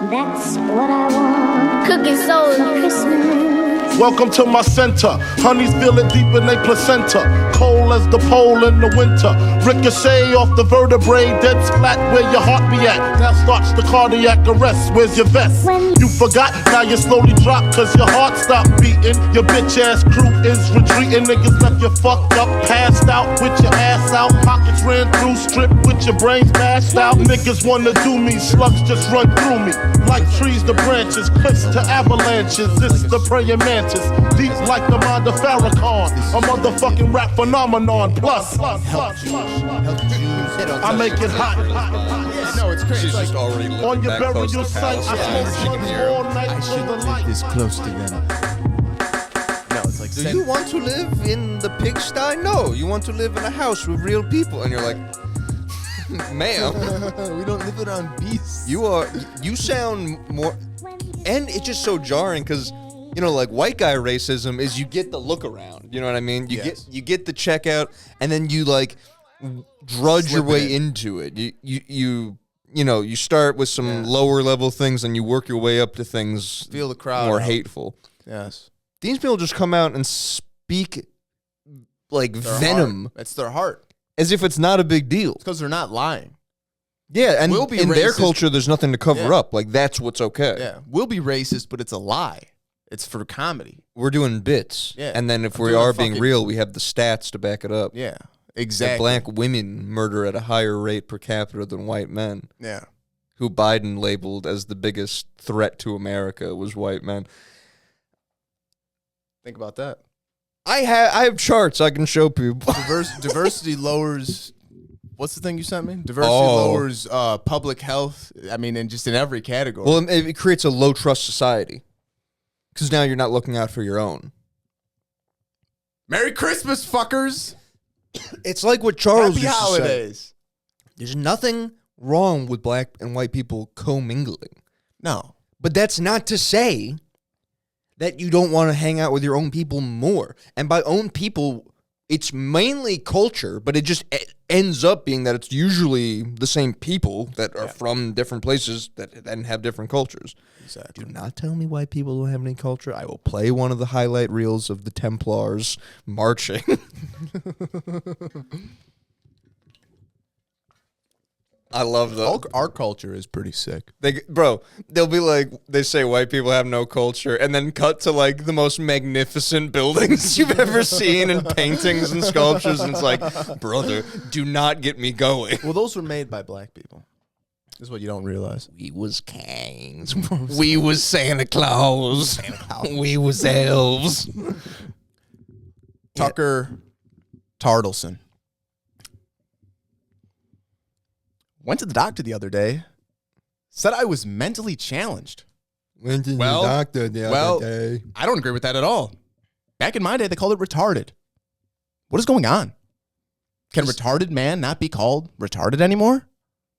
That's what I want. Cooking soul Christmas. Welcome to my center. Honeys feel it deep in their placenta. Cold as the pole in the winter. Ricochet off the vertebrae, dead splat where your heart be at. Now starts the cardiac arrest. Where's your vest? You forgot, now you slowly drop cause your heart stopped beating. Your bitch ass crew is retreating. Niggas left you fucked up, passed out with your ass out. Pockets ran through, stripped with your brains bashed out. Niggas wanna do me, slugs just run through me. Like trees to branches, cliffs to avalanches. It's the praying mantis, deep like the mind of Farrakhan. A motherfucking rap phenomenon. Plus, I make it hot. No, it's crazy. She's just already living On your back close burial to site, Palace. I smoke blunts all night for the light. This close to them. No, it's like Do you want to live in the pigsty? No, you want to live in a house with real people. And you're like, ma'am, we don't live around beasts. you sound more, and it's just so jarring because, you know, like white guy racism is you get the look around, you know what I mean? You get the checkout and then you like drudge your way into it. You know, you start with some lower level things and you work your way up to things Feel the crowd more out. hateful. Yes. These people just come out and speak like Their venom heart. It's their heart. as if it's not a big deal. Because they're not lying. Yeah, and We'll be in their racist. culture, there's nothing to cover Yeah. up. Like, that's what's okay. Yeah. We'll be racist, but it's a lie. It's for comedy. We're doing bits. Yeah. And then if I'm we doing are a being fucking- real, we have the stats to back it up. Yeah. That Exactly. black women murder at a higher rate per capita than white men, Yeah. who Biden labeled as the biggest threat to America was white men. Think about that. I have charts I can show people. Diversity lowers. What's the thing you sent me? Diversity Oh. lowers public health. I mean, and just in every category. Well, it creates a low trust society because now you're not looking out for your own. Merry Christmas, fuckers. It's like what Charles Happy used to say. holidays. There's nothing wrong with black and white people commingling. No. But that's not to say that you don't want to hang out with your own people more. And by own people, it's mainly culture, but it just ends up being that it's usually the same people that are from different places that then have different cultures. Exactly. Do not tell me white people don't have any culture. I will play one of the highlight reels of the Templars marching. I love that. Our culture is pretty sick. They'll be like, they say white people have no culture, and then cut to like the most magnificent buildings you've ever seen and paintings and sculptures, and it's like, brother, do not get me going. Well, those were made by black people. This is what you don't realize. We was kings. We was Santa Claus. We was elves. Tucker Tartleson went to the doctor the other day. Said I was mentally challenged. Went to Well- the doctor the well- other day. I don't agree with that at all. Back in my day, they called it retarded. What is going on? Can retarded man not be called retarded anymore?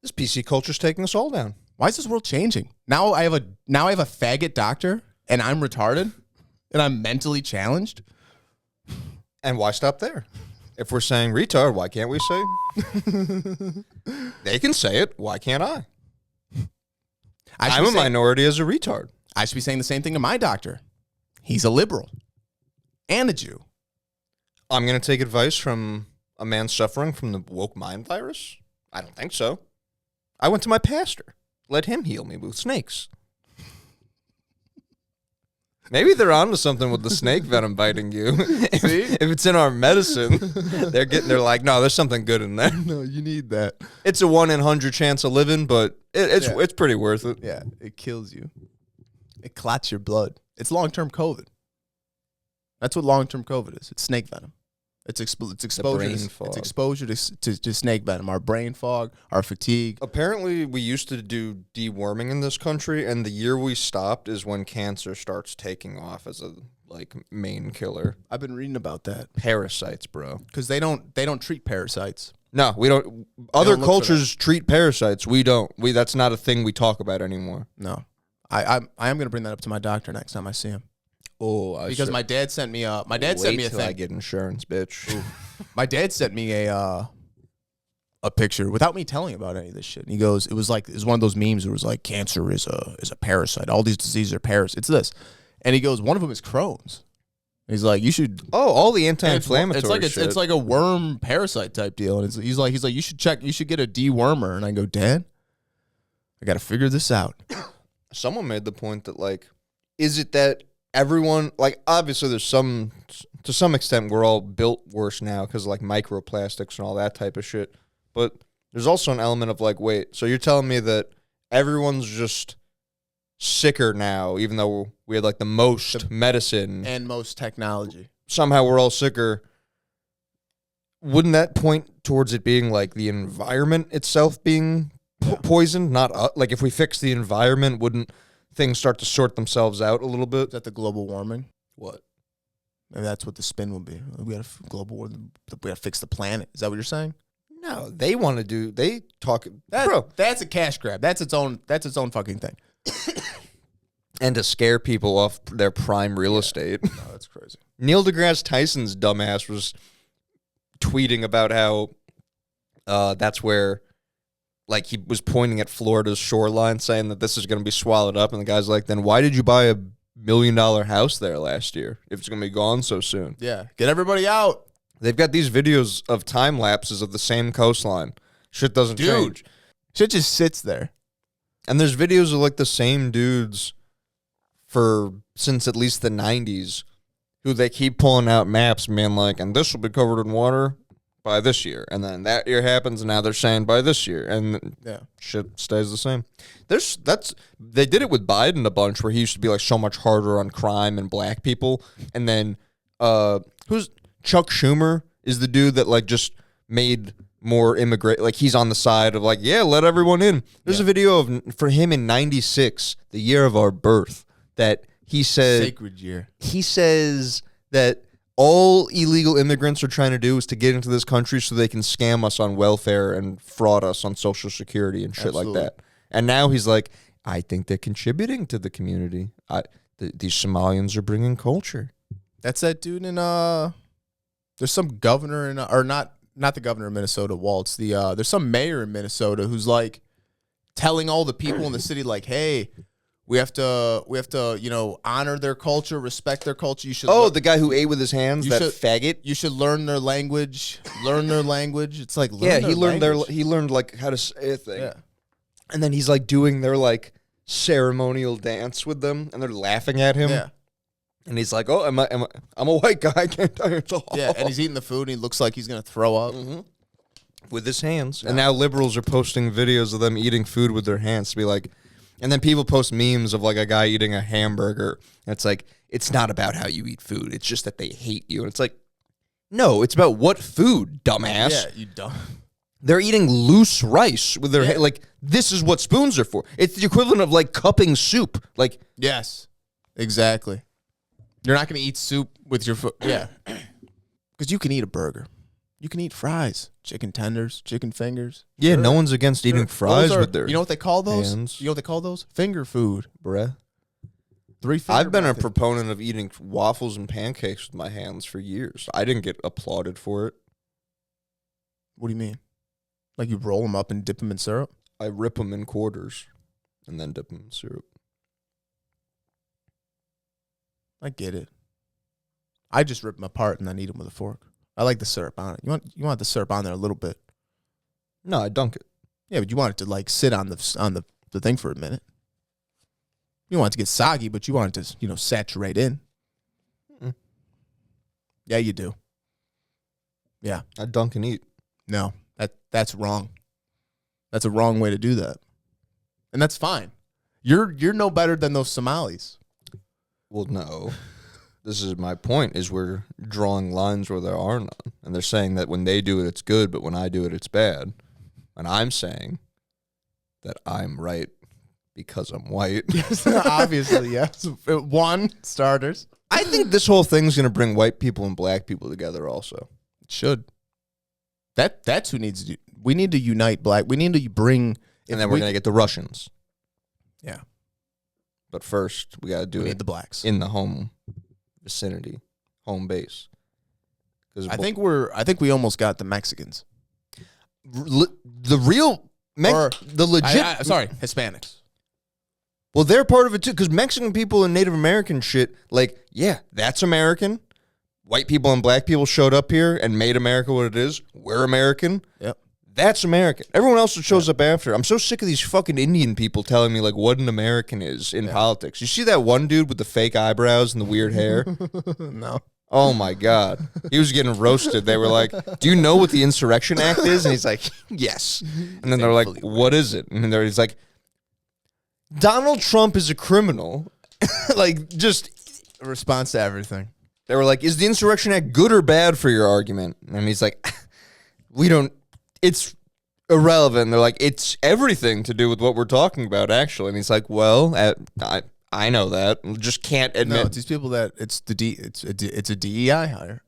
This PC culture's taking us all down. Why is this world changing? Now I have a faggot doctor and I'm retarded and I'm mentally challenged. And why stop there? If we're saying retard, why can't we say? They can say it. Why can't I? I'm a minority as a retard. I should be saying the same thing to my doctor. He's a liberal and a Jew. I'm going to take advice from a man suffering from the woke mind virus? I don't think so. I went to my pastor. Let him heal me with snakes. Maybe they're onto something with the snake venom biting you. If it's in our medicine, they're like, no, there's something good in there. No, you need that. It's a 1 in 100 chance of living, but it's pretty worth it. Yeah, it kills you. It clots your blood. It's long-term COVID. That's what long-term COVID is. It's snake venom. It's exposure. brain It's fog. exposure to snake venom. Our brain fog, our fatigue. Apparently, we used to do deworming in this country, and the year we stopped is when cancer starts taking off as a main killer. I've been reading about that Parasites, bro. because they don't treat parasites. No, we don't. Other don't look for cultures treat parasites. We don't. That's not a thing we talk about anymore. No, I am going to bring that up to my doctor next time I see him. Oh, Because my dad sent me a Wait till I thing. get insurance, bitch. My dad sent me a a picture without me telling about any of this shit. And he goes, it was one of those memes where it was like, cancer is a parasite. All these diseases are parasites. It's this. And he goes, one of them is Crohn's. He's like, you should. Oh, all the anti-inflammatory It's like a worm parasite type deal. And he's like, you should get a dewormer. And I go, Dad, I got to figure this out. Someone made the point that, like, is it that everyone, like, obviously there's to some extent we're all built worse now because of, like, microplastics and all that type of shit. But there's also an element of, like, wait, so you're telling me that everyone's just sicker now, even though we had, like, the most medicine and most technology. Somehow we're all sicker. Wouldn't that point towards it being, like, the environment itself being poisoned? Not like, if we fix the environment, wouldn't things start to sort themselves out a little bit? Is that the global warming? What? Maybe that's what the spin will be. We got to global warming. We got to fix the planet. Is that what you're saying? No, they want to do. They talk. Bro, that's a cash grab. That's its own fucking thing. And to scare people off their prime real estate. No, that's crazy. Neil deGrasse Tyson's dumbass was tweeting about how that's where, like, he was pointing at Florida's shoreline saying that this is going to be swallowed up. And the guy's like, then why did you buy $1 million house there last year if it's going to be gone so soon? Yeah. Get everybody out. They've got these videos of time lapses of the same coastline. Shit doesn't change. Shit just sits there. And there's videos of, like, the same dudes since at least the 90s who they keep pulling out maps and being like, and this will be covered in water by this year. And then that year happens, and now they're saying by this year. And shit stays the same. They did it with Biden a bunch, where he used to be, like, so much harder on crime and black people. And then who's Chuck Schumer is the dude that, like, just made more immigrant, like, he's on the side of, like, yeah, let everyone in. There's a video for him in 96, the year of our birth, that he said, sacred year. He says that all illegal immigrants are trying to do is to get into this country so they can scam us on welfare and fraud us on Social Security and shit Absolutely. like that. And now he's like, I think they're contributing to the community. These Somalians are bringing culture. That's that dude in there's some governor in or not the governor of Minnesota, Waltz. There's some mayor in Minnesota who's, like, telling all the people in the city, like, hey, we have to honor their culture, respect their culture. You should the guy who ate with his hands, faggot. You should learn their language. It's like, he learned like how to say a thing. Yeah. And then he's, like, doing their, like, ceremonial dance with them, and they're laughing at him. Yeah. And he's like, I'm a white guy. I can't tell you it's all. Yeah, and he's eating the food, and he looks like he's going to throw up. Mm-hmm. With his hands. Yeah. And now liberals are posting videos of them eating food with their hands to be like, and then people post memes of, like, a guy eating a hamburger. And it's like, it's not about how you eat food. It's just that they hate you. And it's like, no, it's about what food, dumbass. Yeah, you dumb. They're eating loose rice with their like, this is what spoons are for. It's the equivalent of, like, cupping soup. Like, yes, exactly. You're not going to eat soup with your foot. Yeah. Because you can eat a burger. You can eat fries, chicken tenders, chicken fingers. Yeah, no one's against eating fries with their You know what they call those? hands. You know what they call those? Finger food. Bruh. I've been a proponent of eating waffles and pancakes with my hands for years. I didn't get applauded for it. What do you mean? Like, you roll them up and dip them in syrup? I rip them in quarters and then dip them in syrup. I get it. I just rip them apart and then eat them with a fork. I like the syrup on it. You want the syrup on there a little bit. No, I dunk it. Yeah, but you want it to, like, sit on the thing for a minute. You don't want it to get soggy, but you want it to, saturate in. Mm. Yeah, you do. Yeah. I dunk and eat. No, that's wrong. That's a wrong way to do that. And that's fine. You're no better than those Somalis. Well, no. This is my point, is we're drawing lines where there are none. And they're saying that when they do it, it's good, but when I do it, it's bad. And I'm saying that I'm right because I'm white. Yes, obviously, yes. One, starters. I think this whole thing's going to bring white people and black people together also. It should. That's who needs to do. We need to unite black. We need to bring. And then we're going to get the Russians. Yeah. But first, we got to do we it need the blacks in the home vicinity, home base. I think we almost got the Mexicans. the real the legit. Sorry, Hispanics. Well, they're part of it too, because Mexican people and Native American shit, like, yeah, that's American. White people and black people showed up here and made America what it is. We're American. Yep. That's American. Everyone else that shows up after. I'm so sick of these fucking Indian people telling me like what an American is in politics. You see that one dude with the fake eyebrows and the weird hair? No. Oh my God. He was getting roasted. They were like, do you know what the Insurrection Act is? And he's like, yes. And then they're like, what is it? And he's like, Donald Trump is a criminal. Like, just A response to everything. they were like, is the Insurrection Act good or bad for your argument? And he's like, it's irrelevant. And they're like, it's everything to do with what we're talking about, actually. And he's like, well, I know that. Just can't admit. No, it's these people that it's a DEI hire.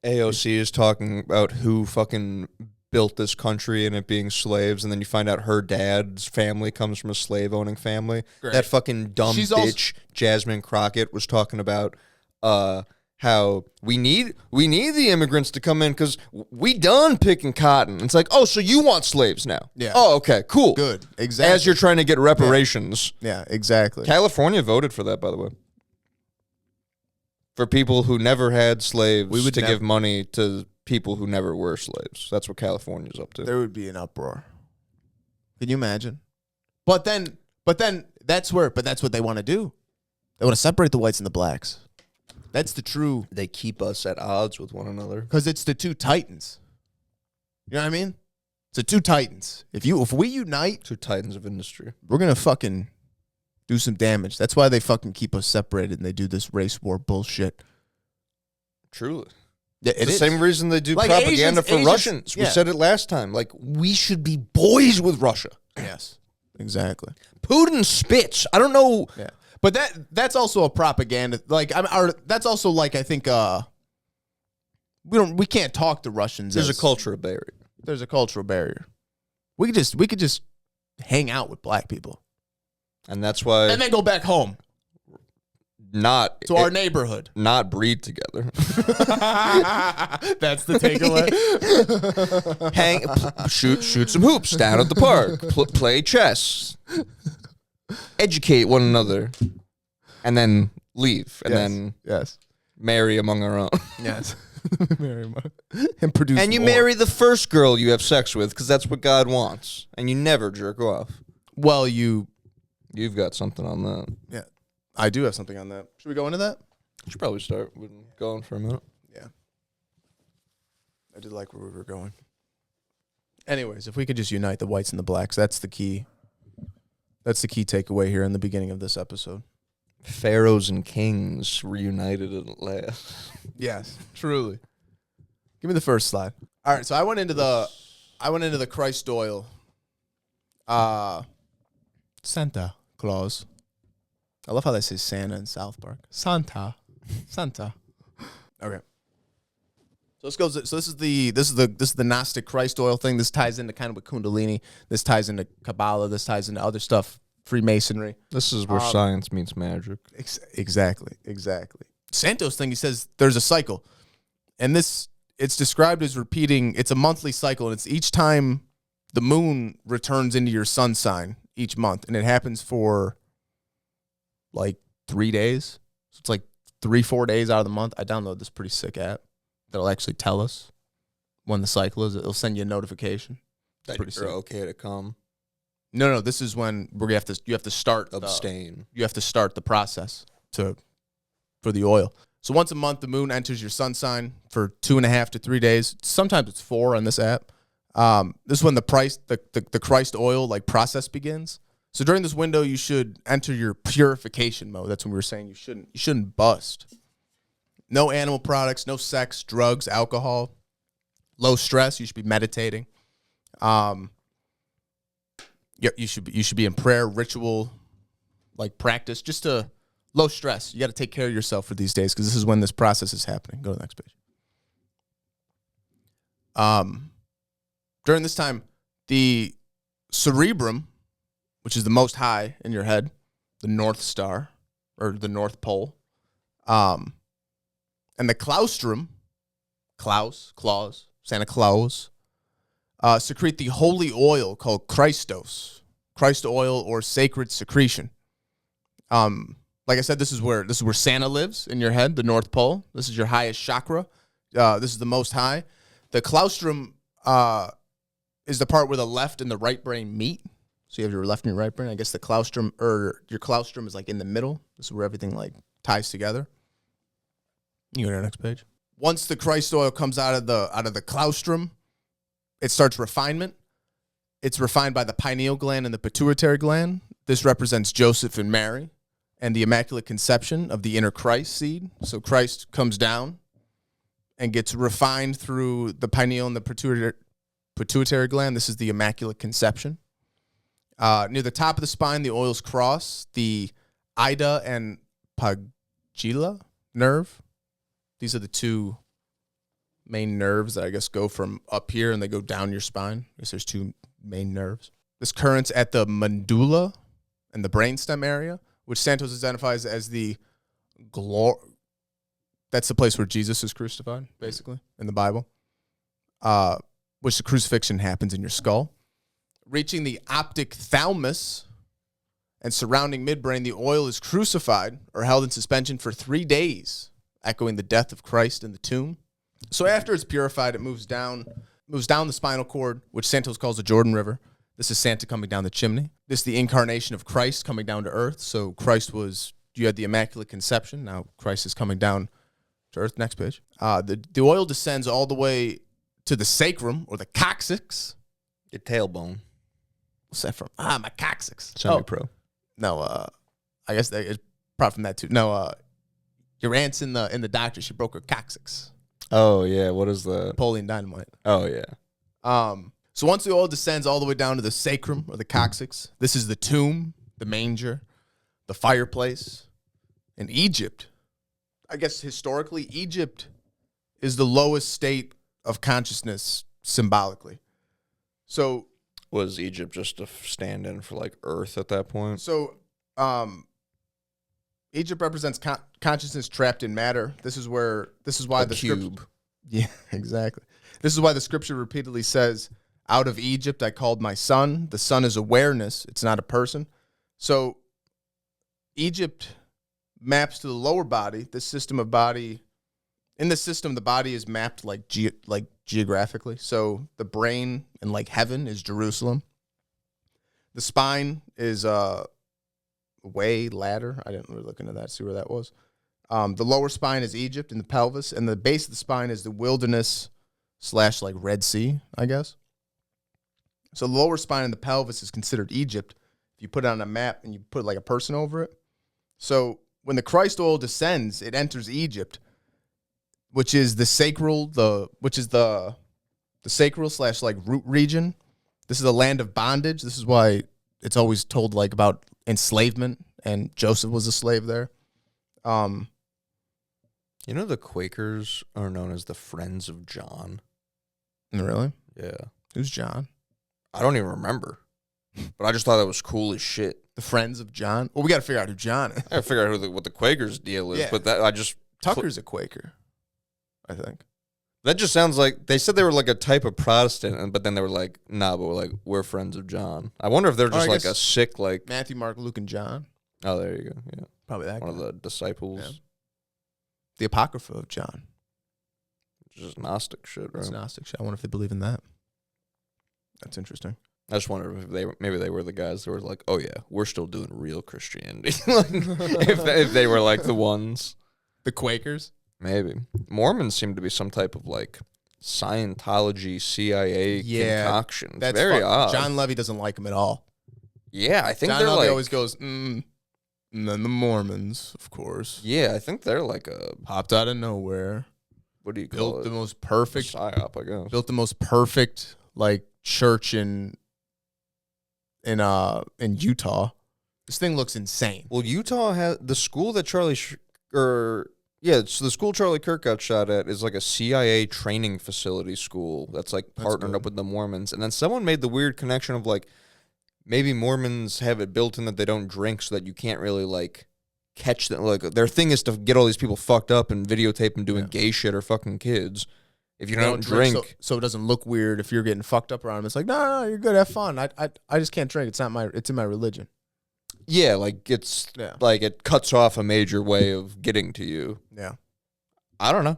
AOC is talking about who fucking built this country and it being slaves, and then you find out her dad's family comes from a slave-owning family. Great. That fucking dumb bitch, Jasmine Crockett, was talking about how we need the immigrants to come in because we done picking cotton. It's like, oh, so you want slaves now? Yeah. Oh, okay, cool. Good. Exactly. As you're trying to get reparations. Yeah, exactly. California voted for that, by the way. For people who never had slaves, We would give money to people who never were slaves. That's what California's up to. There would be an uproar. Can you imagine? But then that's what they want to do. They want to separate the whites and the blacks. That's the true, They keep us at odds with one another. because it's the two titans. You know what I mean? It's the two titans. If we unite, Two titans of industry. we're gonna fucking do some damage. That's why they fucking keep us separated and they do this race war bullshit. Truly. Yeah, It's the same reason they do Like propaganda for Asians- Russians. We yeah. said it last time. Like, we should be boys with Russia. Yes, exactly. Putin spits. I don't know. Yeah, but that's also a propaganda. Like, that's also like I think we can't talk to Russians. There's a cultural barrier. There's a cultural barrier. We could just hang out with black people And that's why and then go back home to our neighborhood. not breed together. That's the takeaway. Shoot some hoops down at the park. Play chess. Educate one another. And then leave. And then yes, marry among our own. yes, and produce. And you more. marry the first girl you have sex with because that's what God wants. And you never jerk off. Well, You've got something on that. yeah, I do have something on that. Should we go into that? You should probably start going for a minute. Yeah. I did like where we were going. Anyways, if we could just unite the whites and the blacks, that's the key. That's the key takeaway here in the beginning of this episode. Pharaohs and kings reunited at last. Yes, truly. Give me the first slide. All right, so I went into the Christ oil. Santa Claus. I love how they say Santa in South Park. Santa. Okay. So this goes. So this is the Gnostic Christ oil thing. This ties into kind of with Kundalini. This ties into Kabbalah. This ties into other stuff. Freemasonry. This is where science meets magic. Exactly. Santos thing. He says there's a cycle, and it's described as repeating. It's a monthly cycle, and it's each time the moon returns into your sun sign each month, and it happens for like 3 days. So it's like 3-4 days out of the month. I downloaded this pretty sick app that'll actually tell us when the cycle is. It'll send you a notification. That Pretty you're sick. okay to come. No, this is when you have to start Abstain. you have to start the process for the oil. So once a month, the moon enters your sun sign for 2.5 to 3 days. Sometimes it's 4 on this app. This is when the Christ oil like process begins. So during this window, you should enter your purification mode. That's when we were saying you shouldn't bust. No animal products, no sex, drugs, alcohol, low stress. You should be meditating. You should be in prayer, ritual, like practice, just to low stress. You got to take care of yourself for these days because this is when this process is happening. Go to the next page. During this time, the cerebrum, which is the most high in your head, the North Star or the North Pole, and the claustrum, Santa Claus, secrete the holy oil called Christos, Christ oil or sacred secretion. Like I said, this is where Santa lives in your head, the North Pole. This is your highest chakra. This is the most high. The claustrum is the part where the left and the right brain meet. So you have your left and your right brain. I guess the claustrum or your claustrum is like in the middle. This is where everything like ties together. You go to the next page. Once the Christ oil comes out of the claustrum, it starts refinement. It's refined by the pineal gland and the pituitary gland. This represents Joseph and Mary and the Immaculate Conception of the inner Christ seed. So Christ comes down and gets refined through the pineal and the pituitary gland. This is the Immaculate Conception. Near the top of the spine, the oils cross the ida and pagila nerve. These are the two main nerves that I guess go from up here and they go down your spine. I guess there's two main nerves. This current's at the medulla and the brainstem area, which Santos identifies as the that's the place where Jesus is crucified, basically, in the Bible, which the crucifixion happens in your skull. Reaching the optic thalamus and surrounding midbrain, the oil is crucified or held in suspension for 3 days, echoing the death of Christ in the tomb. So after it's purified, it moves down the spinal cord, which Santos calls the Jordan River. This is Santa coming down the chimney. This is the incarnation of Christ coming down to earth. So you had the Immaculate Conception. Now Christ is coming down to earth. Next page. The oil descends all the way to the sacrum or the coccyx. Your tailbone. What's that from? My coccyx. Semi-pro. No, I guess it's probably from that too. No, your aunt's in the doctor. She broke her coccyx. Oh, yeah. What is the... Napoleon Dynamite. Oh, yeah. So once the oil descends all the way down to the sacrum or the coccyx, this is the tomb, the manger, the fireplace. In Egypt, I guess historically, Egypt is the lowest state of consciousness symbolically. So... Was Egypt just a stand-in for, like, Earth at that point? So, Egypt represents consciousness trapped in matter. This is why the cube. Yeah, exactly. This is why the scripture repeatedly says, "Out of Egypt I called my son." The son is awareness; it's not a person. So, Egypt maps to the lower body. This system of body. In the system, the body is mapped like geographically. So the brain and like heaven is Jerusalem. The spine is way ladder. I didn't really look into that, see where that was. The lower spine is Egypt and the pelvis, and the base of the spine is the wilderness / like Red Sea, I guess. So the lower spine and the pelvis is considered Egypt. If you put it on a map and you put like a person over it. So when the Christ oil descends, it enters Egypt, which is the sacral, the sacral / like root region. This is a land of bondage. This is why it's always told like about enslavement, and Joseph was a slave there. You know the Quakers are known as the Friends of John? Really? Yeah. Who's John? I don't even remember. But I just thought that was cool as shit. The Friends of John? Well, we got to figure out who John is. I gotta figure out what the Quakers deal is, Yeah. but that I just... Tucker's a Quaker, I think. That just sounds like they said they were like a type of Protestant, but then they were like, nah, but we're Friends of John. I wonder if they're just like a sick, like... Matthew, Mark, Luke, and John. Oh, there you go. Yeah. Probably that One guy. of the disciples. Yeah. The Apocrypha of John. Just Gnostic shit, right? It's Gnostic shit. I wonder if they believe in that. That's interesting. I just wonder if maybe they were the guys that were like, oh yeah, we're still doing real Christianity. Like, if they were like the ones. The Quakers? Maybe. Mormons seem to be some type of like Scientology, CIA concoction. It's very odd. John Levy doesn't like them at all. Yeah, I think John they're Levy like... always goes, and then the Mormons, of course. Yeah, I think they're like a... Popped out of nowhere. What do you call Built it? the most perfect... PSYOP, I guess. Built the most perfect, like, church in Utah. This thing looks insane. Well, Utah has... The school that so the school Charlie Kirk got shot at is like a CIA training facility school that's like partnered up with the Mormons. And then someone made the weird connection of like, maybe Mormons have it built in that they don't drink so that you can't really like catch them. Like their thing is to get all these people fucked up and videotape them doing gay shit or fucking kids. If you don't drink, so it doesn't look weird if you're getting fucked up around him. It's like, no, you're good, have fun. I just can't drink. It's in my religion. yeah, like like it cuts off a major way of getting to you. Yeah. I don't know.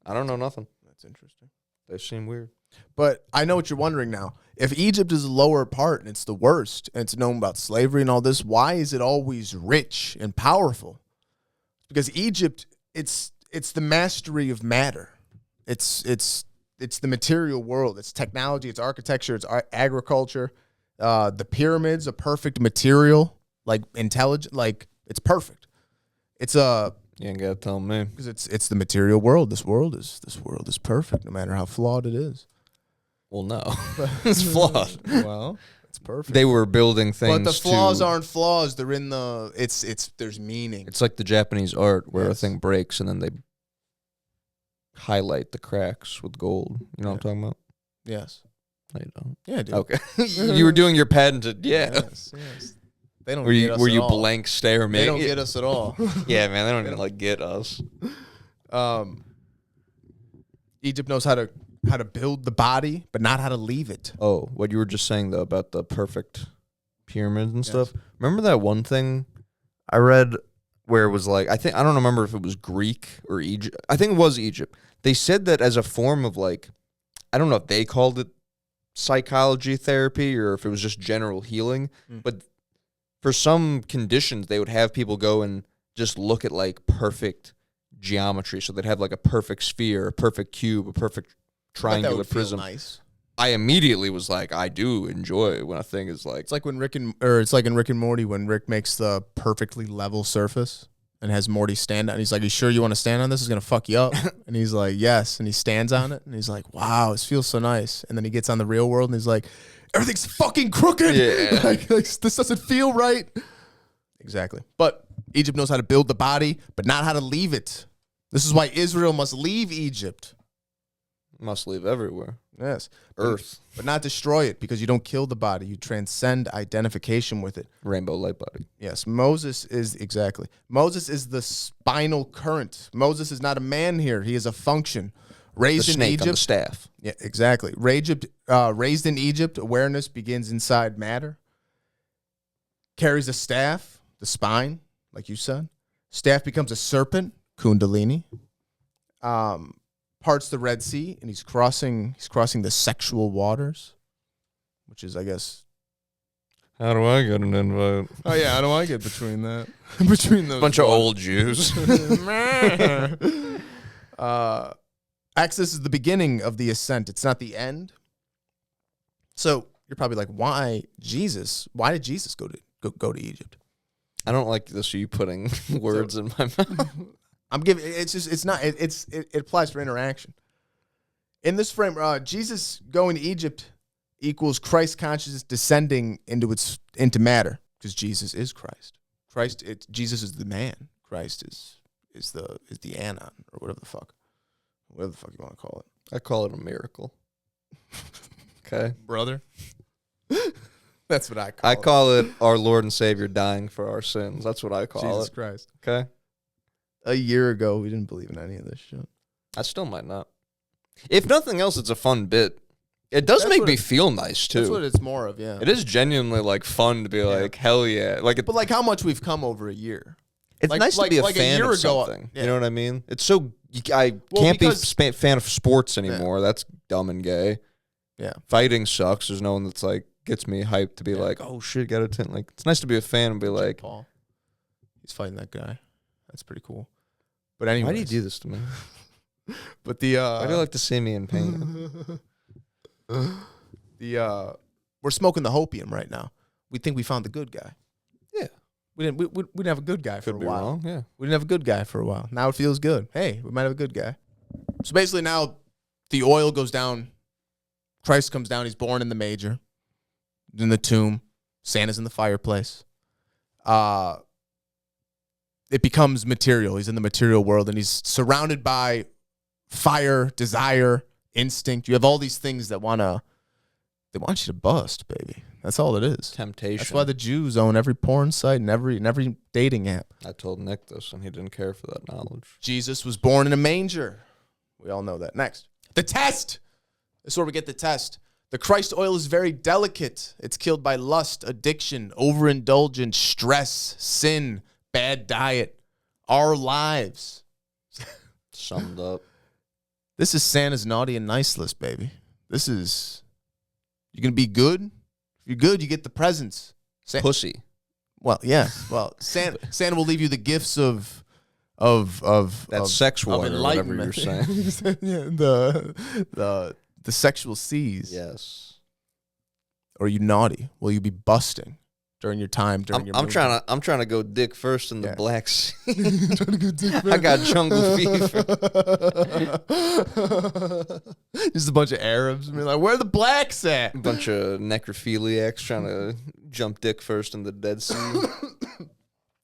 I don't know nothing. That's interesting. They seem weird. But I know what you're wondering now. If Egypt is the lower part and it's the worst, and it's known about slavery and all this, why is it always rich and powerful? Because Egypt, it's the mastery of matter. It's the material world. It's technology. It's architecture. It's agriculture. The pyramids, a perfect material, like intelligent, like it's perfect. It's You ain't gotta tell me. because it's the material world. This world is perfect, no matter how flawed it is. Well, no, it's flawed. Well, it's perfect. They were building things, But the flaws to, aren't flaws. They're in the. There's meaning. It's like the Japanese art where a Yes. thing breaks and then they highlight the cracks with gold. You know what I'm talking about? Yes. No, you don't. Yeah, dude. Okay, you were doing your patented, yeah. Yes. They don't. Were get us you at all. blank stare me? They don't get us at all. Yeah, man, they don't even like get us. Egypt knows how to build the body, but not how to leave it. Oh, what you were just saying though about the perfect pyramids and Yes. stuff. Remember that one thing I read where it was like I don't remember if it was Greek or Egypt. I think it was Egypt. They said that as a form of like I don't know if they called it psychology therapy or if it was just general healing, but for some conditions they would have people go and just look at like perfect geometry. So they'd have like a perfect sphere, a perfect cube, a perfect triangular prism. Nice. I immediately was like, I do enjoy when a thing is like It's like when it's like in Rick and Morty when Rick makes the perfectly level surface and has Morty stand on. And he's like, "You sure you want to stand on this? It's gonna fuck you up." And he's like, "Yes." And he stands on it and he's like, "Wow, this feels so nice." And then he gets on the real world and he's like, "Everything's fucking crooked. Yeah. like this doesn't feel right." Exactly. But Egypt knows how to build the body, but not how to leave it. This is why Israel must leave Egypt. must live everywhere. Yes. Earth. But not destroy it because you don't kill the body. You transcend identification with it. Rainbow light body. Yes, Moses is the spinal current. Moses is not a man here. He is a function. The Raised in snake on the Egypt. staff. Yeah, exactly. Raised in Egypt, awareness begins inside matter. Carries a staff, the spine, like you said. Staff becomes a serpent, Kundalini. Parts the Red Sea, and he's crossing the sexual waters, which is, I guess. How do I get an invite? Oh yeah, how do I get between that? Between those Bunch of waters. old Jews. Exodus is the beginning of the ascent. It's not the end. So you're probably like, why Jesus? Why did Jesus go to Egypt? I don't like this. You putting words in my mouth. I'm giving. It applies for interaction. In this frame, Jesus going to Egypt equals Christ consciousness descending into matter because Jesus is Christ. Jesus is the man. Christ is the anon or whatever the fuck you want to call it. I call it a miracle. Okay, Brother. That's what I call it our Lord and Savior dying for our sins. That's what I call Jesus it. Christ. Okay, A year ago, we didn't believe in any of this shit. I still might not. If nothing else, it's a fun bit. It does That's make what me it- feel nice too. That's what it's more of, yeah. It is genuinely like fun to be like, hell yeah! Like, But like how much we've come over a year. it's like- nice like- to be a like a fan year of ago, something. yeah. You know what I mean? It's so I Well, can't be because- a fan of sports anymore. That's dumb and gay. Yeah. Fighting sucks. There's no one that's like gets me hyped to be like, oh shit, got a tent. Like, it's nice to be a fan and be like, Paul. He's fighting that guy. That's pretty cool. But anyway. why do you do this to me? But the Why do you like to see me in pain? we're smoking the hopium right now. We think we found the good guy. Yeah. We didn't have a good guy for Could a be while. wrong. Yeah. We didn't have a good guy for a while. Now it feels good. Hey, we might have a good guy. So basically now the oil goes down. Christ comes down. He's born in the manger, in the tomb. Santa's in the fireplace. It becomes material. He's in the material world, and he's surrounded by fire, desire, instinct. You have all these things they want you to bust, baby. That's all it is. Temptation. That's why the Jews own every porn site and every dating app. I told Nick this, and he didn't care for that knowledge. Jesus was born in a manger. We all know that. Next. The test. This is where we get the test. The Christ oil is very delicate. It's killed by lust, addiction, overindulgence, stress, sin, bad diet, our lives. Summed up. This is Santa's naughty and nice list, baby. This is, you're going to be good. If you're good, you get the presents. Pussy. Well, yeah. Well, Santa will leave you the gifts of sexual or whatever you're saying. Yeah, the sexual C's. Yes. Or are you naughty? Will you be busting during your time during your I'm trying to go dick first in the Black Sea. I got jungle fever. Just a bunch of Arabs being like, where are the blacks at? A bunch of necrophiliacs trying to jump dick first in the Dead Sea.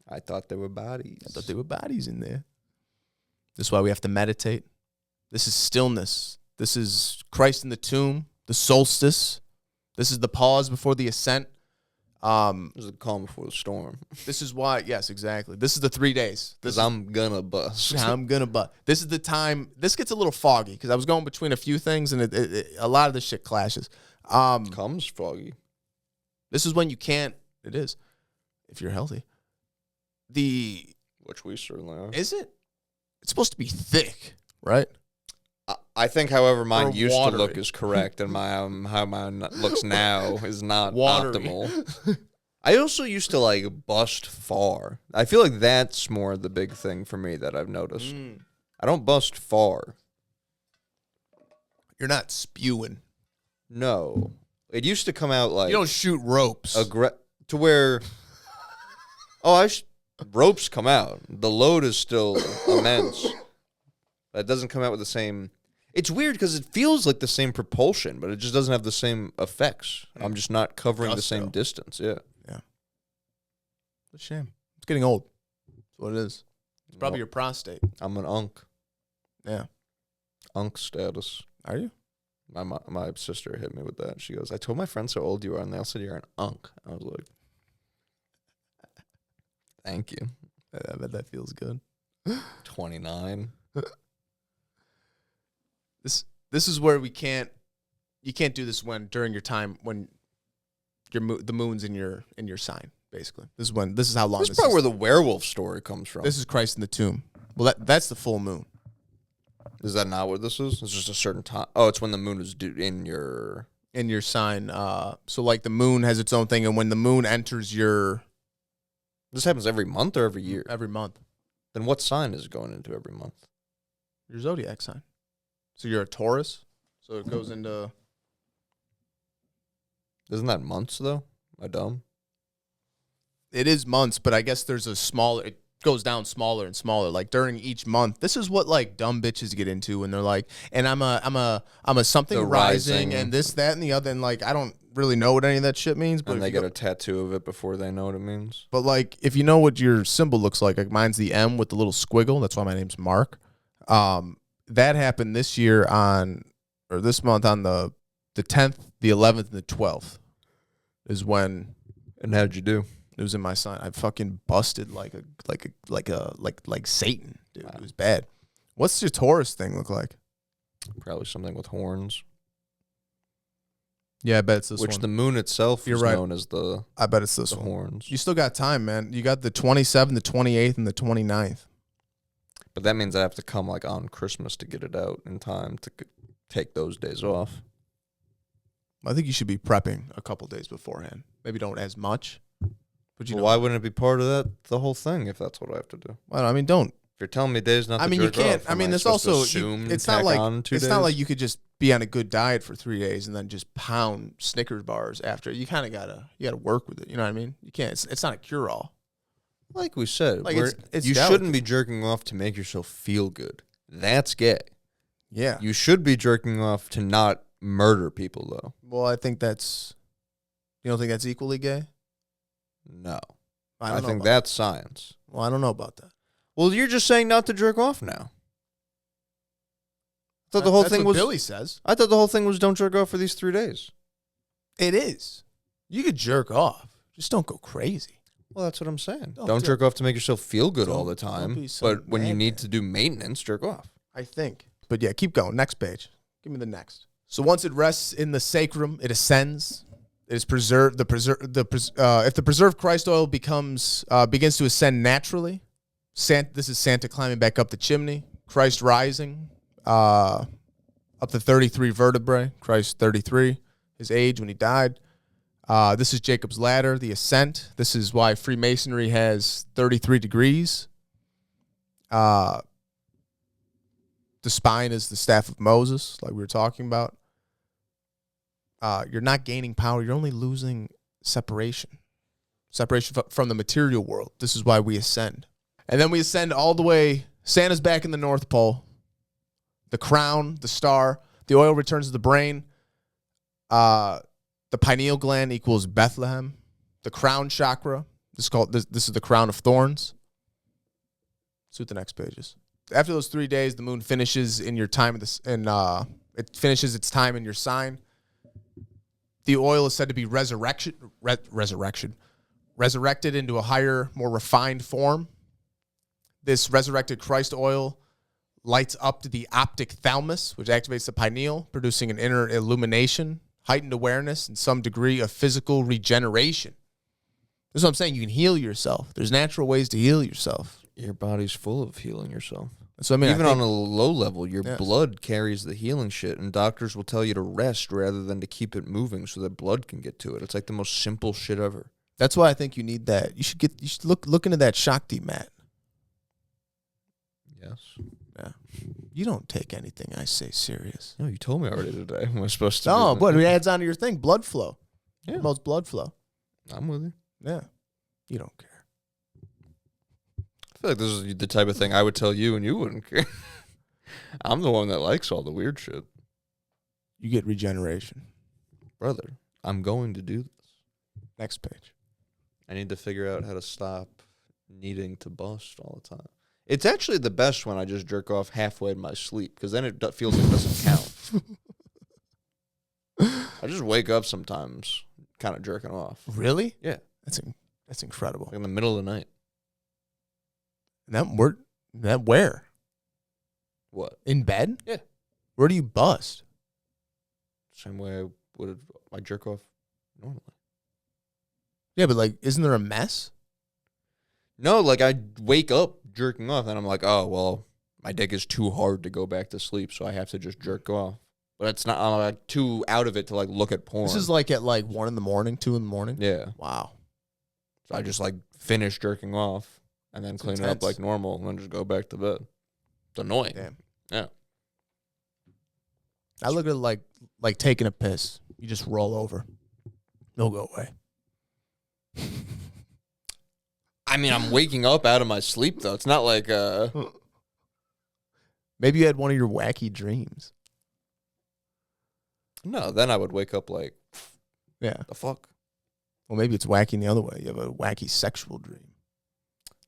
I thought there were bodies. I thought there were bodies in there. This is why we have to meditate. This is stillness. This is Christ in the tomb, the solstice. This is the pause before the ascent. This is the calm before the storm. This is why, yes, exactly. This is the 3 days. Because I'm gonna bust. I'm gonna bust. This is the time. This gets a little foggy because I was going between a few things and a lot of this shit clashes. Comes foggy. This is when you can't. It is, if you're healthy. Which we certainly are. Is it? It's supposed to be thick, right? I think, however, mine Or used watery. to look is correct, and how mine looks now is not Watery. optimal. I also used to like bust far. I feel like that's more the big thing for me that I've noticed. I don't bust far. You're not spewing. No, it used to come out like You don't shoot ropes. to where. Ropes come out. The load is still immense. It doesn't come out with the same. It's weird because it feels like the same propulsion, but it just doesn't have the same effects. I'm just not covering the Gusto. same distance. Yeah. It's a shame. It's getting old. That's what it is. It's probably your prostate. I'm an unk. Yeah. Unk status. Are you? My sister hit me with that. She goes, I told my friends how old you are, and they all said you're an unk. I was like, thank you. I bet that feels good. 29. This is where you can't do this during your time when the moon's in your sign, basically. This is how long This is probably where the werewolf story comes from. This is Christ in the tomb. Well, that's the full moon. Is that not what this is? It's just a certain time. Oh, it's when the moon is in your sign. So like the moon has its own thing, and when the moon enters your This happens every month or every year? every month, Then what sign is it going into every month? your zodiac sign. So you're a Taurus. So it goes into Isn't that months though? Am I dumb? it is months, but I guess there's it goes down smaller and smaller. Like during each month, this is what like dumb bitches get into when they're like, and I'm a something The rising rising. and this, that, and the other, and like I don't really know what any of that shit means. But And if they you get go- a tattoo of it before they know what it means. But like if you know what your symbol looks like mine's the M with the little squiggle. That's why my name's Mark. That happened this month on the 10th, the 11th, and the 12th is when And how'd you do? it was in my sign. I fucking busted like Satan, dude. It was bad. What's your Taurus thing look like? Probably something with horns. Yeah, I bet it's this Which one. the moon itself You're is right. known as the I bet it's this one. horns. You still got time, man. You got the 27th, the 28th, and the 29th. But that means I have to come like on Christmas to get it out in time to take those days off. I think you should be prepping a couple days beforehand. Maybe don't as much. But you know, Why wouldn't it be part of the whole thing if that's what I have to do? well, I mean, don't. If you're telling me days not I to mean, you jerk can't. off, I am mean, it's supposed to also assume it's tack not like on 2 it's days? not like you could just be on a good diet for 3 days and then just pound Snickers bars after. You kind of gotta work with it. You know what I mean? You can't. It's not a cure all. Like we said, Like, it's you delicate. shouldn't be jerking off to make yourself feel good. That's gay. Yeah. You should be jerking off to not murder people, though. Well, I think that's. You don't think that's equally gay? No. I I don't know think about that's science. that. Well, I don't know about that. Well, you're just saying not to jerk off now. I thought the whole That's thing what was Billy says. I thought the whole thing was don't jerk off for these 3 days. It is. You could jerk off. Just don't go crazy. Well, that's what I'm saying. Don't Don't do- jerk off to make yourself feel good all the Don't time. be so But when you mad, need man. to do maintenance, jerk off. I think. But yeah, keep going. Next page. Give me the next. So once it rests in the sacrum, it ascends. It is preserved. If the preserved Christ oil begins to ascend naturally, this is Santa climbing back up the chimney. Christ rising up to 33 vertebrae. Christ 33, his age when he died. This is Jacob's ladder, the ascent. This is why Freemasonry has 33 degrees. The spine is the staff of Moses, like we were talking about. You're not gaining power. You're only losing separation from the material world. This is why we ascend. And then we ascend all the way. Santa's back in the North Pole. The crown, the star, the oil returns to the brain. The pineal gland equals Bethlehem. The crown chakra, this is the crown of thorns. Let's do the next pages. After those 3 days, the moon finishes in your time it finishes its time in your sign. The oil is said to be resurrected into a higher, more refined form. This resurrected Christ oil lights up to the optic thalamus, which activates the pineal, producing an inner illumination, heightened awareness, and some degree of physical regeneration. This is what I'm saying. You can heal yourself. There's natural ways to heal yourself. Your body's full of healing yourself. So I mean, even on a low level, your blood carries the healing shit, and doctors will tell you to rest rather than to keep it moving so that blood can get to it. It's like the most simple shit ever. That's why I think you need that. You should look into that Shakti mat. Yes. Yeah. You don't take anything I say serious. No, you told me already today. Am I supposed to? No, but it adds onto your thing. Blood flow. Yeah. Promotes blood flow. I'm with you. Yeah. You don't care. I feel like this is the type of thing I would tell you and you wouldn't care. I'm the one that likes all the weird shit. You get regeneration. Brother, I'm going to do this. Next page. I need to figure out how to stop needing to bust all the time. It's actually the best when I just jerk off halfway in my sleep, because then it feels like it doesn't count. I just wake up sometimes kind of jerking off. Really? Yeah. That's incredible. Like in the middle of the night. That where? What? In bed? Yeah. Where do you bust? Same way I jerk off normally. Yeah, but like, isn't there a mess? No, like I wake up jerking off and I'm like, oh, well, my dick is too hard to go back to sleep, so I have to just jerk off. But it's not, I'm like too out of it to like look at porn. This is like at like 1 in the morning, 2 in the morning? Yeah. Wow. So I just like finish jerking off and then clean it up like normal and then just go back to bed. It's annoying. Damn. Yeah. I look at it like taking a piss. You just roll over. It'll go away. I mean, I'm waking up out of my sleep, though. It's not like... Maybe you had one of your wacky dreams. No, then I would wake up like... Yeah. The fuck? Well, maybe it's wacky in the other way. You have a wacky sexual dream.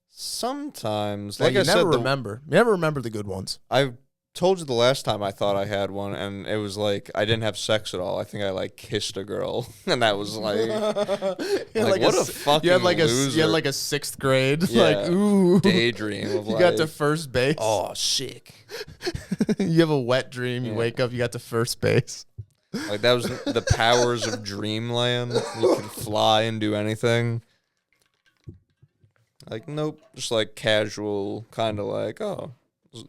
Sometimes. Well, Like you I said, never remember. You never remember the good ones. I told you the last time I thought I had one, and it was like I didn't have sex at all. I think I like kissed a girl, and that was like, like what a fucking you had like loser. You had like a 6th grade, Yeah. like ooh, Daydream of you like, got to first base. oh, sick. You have a wet dream. You Yeah. wake up, you got to first base. Like that was the powers of dreamland. You could fly and do anything. Like nope, just like casual, kind of like oh.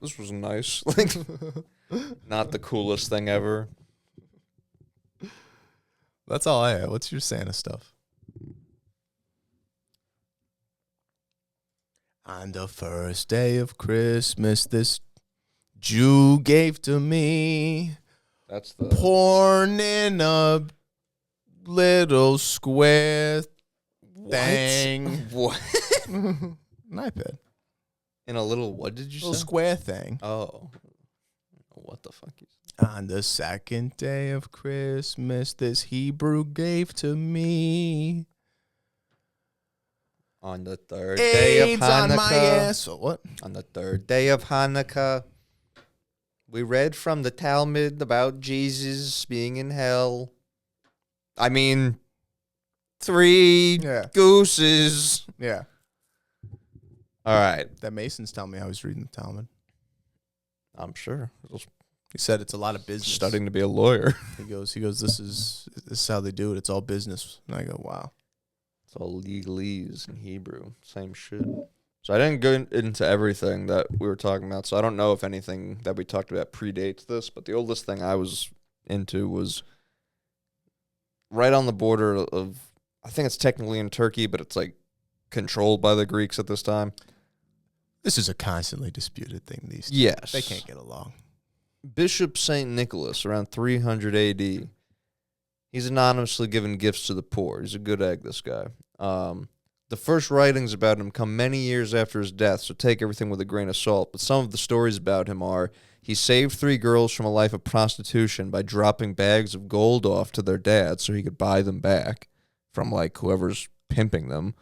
This was nice. Like, not the coolest thing ever. That's all I have. What's your Santa stuff? On the first day of Christmas, this Jew gave to me That's the porn in a little square thing. What? An iPad. In a little what did you Little say? square thing. Oh. What the fuck is On the second day of Christmas, this Hebrew gave to me on the third day of AIDS Hanukkah? on my ass. Oh, what? On the third day of Hanukkah, we read from the Talmud about Jesus being in hell. I mean, 3 Yeah. gooses. Yeah. All right. That Mason's telling me I was reading the Talmud. I'm sure. He said it's a lot of business. Studying to be a lawyer. He goes, this is how they do it. It's all business. And I go, wow. It's all legalese in Hebrew. Same shit. So I didn't go into everything that we were talking about. So I don't know if anything that we talked about predates this. But the oldest thing I was into was right on the border of, I think it's technically in Turkey, but it's like controlled by the Greeks at this time. This is a constantly disputed thing these days. Yes. They can't get along. Bishop St. Nicholas, around 300 AD, he's anonymously given gifts to the poor. He's a good egg, this guy. The first writings about him come many years after his death, so take everything with a grain of salt. But some of the stories about him are, he saved 3 girls from a life of prostitution by dropping bags of gold off to their dad so he could buy them back from, like, whoever's pimping them.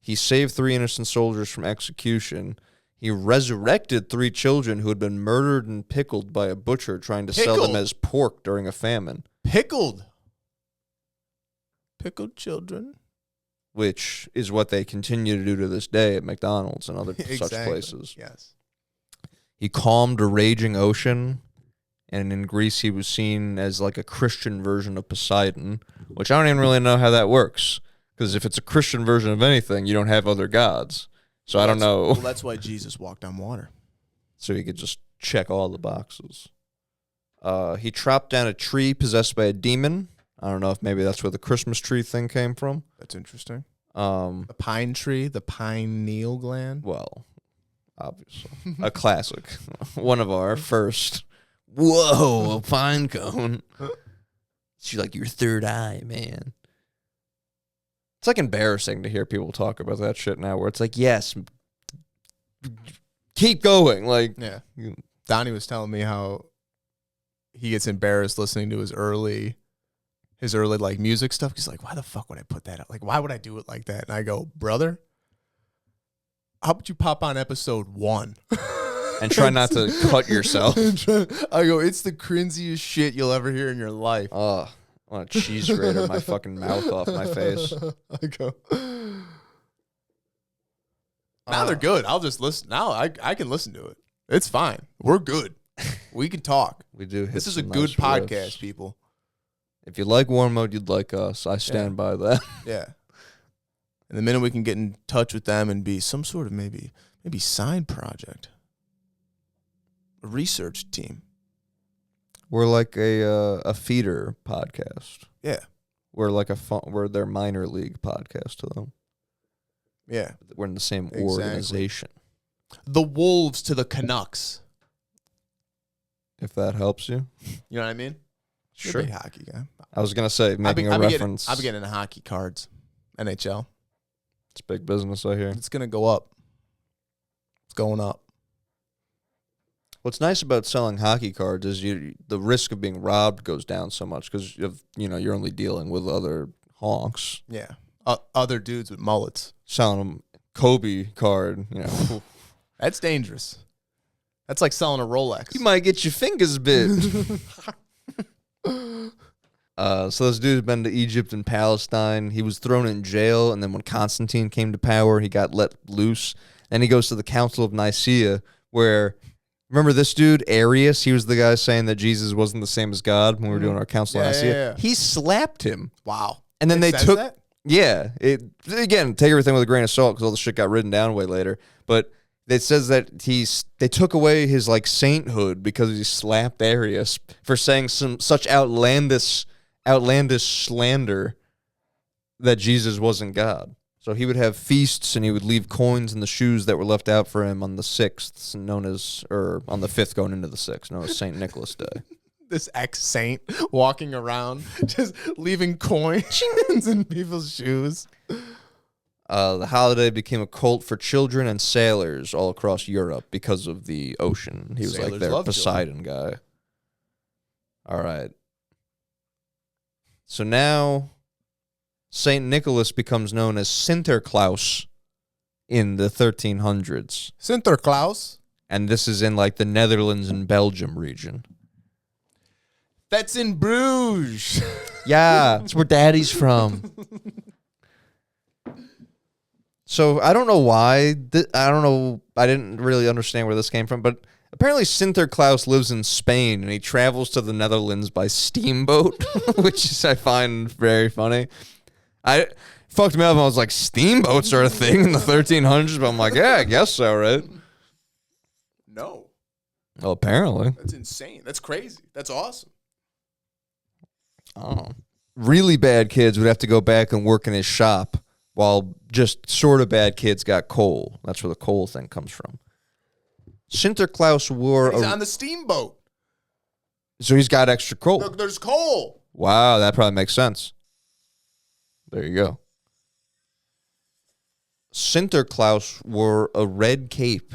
He saved 3 innocent soldiers from execution. He resurrected 3 children who had been murdered and pickled by a butcher trying to sell them as pork during a famine. Pickled children. Which is what they continue to do to this day at McDonald's and other such places. Yes. He calmed a raging ocean, and in Greece he was seen as like a Christian version of Poseidon, which I don't even really know how that works, because if it's a Christian version of anything, you don't have other gods. So I don't know. Well, that's why Jesus walked on water. So he could just check all the boxes. He chopped down a tree possessed by a demon. I don't know if maybe that's where the Christmas tree thing came from. That's interesting. The pine tree, the pineal gland. Well, obviously. A classic. One of our first. Whoa, a pine cone. She's like, your third eye, man. It's like embarrassing to hear people talk about that shit now, where it's like, yes, keep going. Like, yeah. Donnie was telling me how he gets embarrassed listening to his early like music stuff. He's like, why the fuck would I put that out? Like, why would I do it like that? And I go, brother, how about you pop on episode 1 and try not to cut yourself? I go, it's the cringiest shit you'll ever hear in your life. I want a cheese grater my fucking mouth off my face. I go. Now they're good. I'll just listen. Now I can listen to it. It's fine. We're good. We can talk. We do. This is a good podcast, people. If you like War Mode, you'd like us. I stand by that. Yeah. And the minute we can get in touch with them and be some sort of maybe side project, a research team. We're like a feeder podcast. Yeah. We're like we're their minor league podcast to them. Yeah. We're in the same organization. The Wolves to the Canucks. If that helps you. You know what I mean? Sure. You're a big hockey guy. I was going to say, making a reference. I'll be getting into hockey cards. NHL. It's big business, I hear. It's going to go up. It's going up. What's nice about selling hockey cards is the risk of being robbed goes down so much because you're only dealing with other honks. Yeah. Other dudes with mullets. Selling them Kobe card, That's dangerous. That's like selling a Rolex. You might get your fingers bit. So this dude's been to Egypt and Palestine. He was thrown in jail, and then when Constantine came to power, he got let loose. Then he goes to the Council of Nicaea, where, remember this dude, Arius? He was the guy saying that Jesus wasn't the same as God when we were doing our Council of Nicaea. Yeah. He slapped him. Wow. And then they says took... that? Yeah. Again, take everything with a grain of salt because all the shit got written down way later. But it says that they took away his like sainthood because he slapped Arius for saying such outlandish slander that Jesus wasn't God. So he would have feasts and he would leave coins in the shoes that were left out for him on the 6th, on the 5th going into the 6th, known as St. Nicholas Day. This ex-saint walking around just leaving coins in people's shoes. The holiday became a cult for children and sailors all across Europe because of the ocean. He was Sailors like their love Poseidon guy. All right. So now St. Nicholas becomes known as Sinterklaas in the 1300s. Sinterklaas? And this is in like the Netherlands and Belgium region. That's in Bruges. Yeah, that's where Daddy's from. So I don't know why. I don't know. I didn't really understand where this came from, but Apparently, Sinterklaas lives in Spain, and he travels to the Netherlands by steamboat, I find very funny. I fucked me up. I was like, steamboats are a thing in the 1300s, but I'm like, yeah, I guess so, right? No. Well, apparently. That's insane. That's crazy. That's awesome. Oh. Really bad kids would have to go back and work in his shop, while just sort of bad kids got coal. That's where the coal thing comes from. Sinterklaas wore He's on the steamboat. So he's got extra coal. Look, there's coal. Wow, that probably makes sense. There you go. Sinterklaas wore a red cape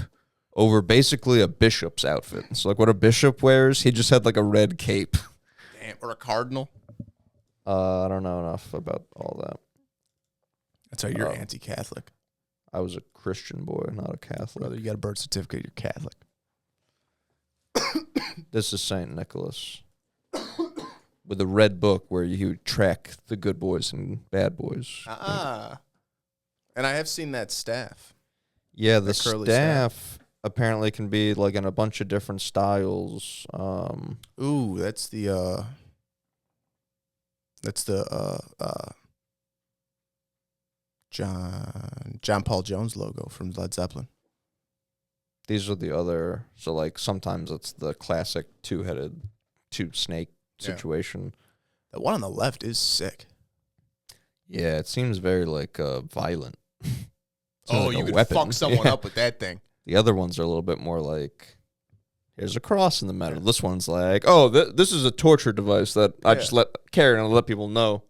over basically a bishop's outfit. So like what a bishop wears, he just had like a red cape. Damn, or a cardinal. I don't know enough about all that. That's how you're anti-Catholic. I was a Christian boy, not a Catholic. Brother, you got a birth certificate, you're Catholic. This is St. Nicholas with a red book where he would track the good boys and bad boys. And I have seen that staff. Yeah, the curly staff apparently can be like in a bunch of different styles. Ooh, that's the John Paul Jones logo from Led Zeppelin. These are the other, so like sometimes it's the classic two snake situation. The one on the left is sick. Yeah, it seems very like violent. Oh, like you a could weapon. fuck someone up with that thing. The other ones are a little bit more like, here's a cross in the middle. This one's like, oh, this is a torture device that I just carry and let people know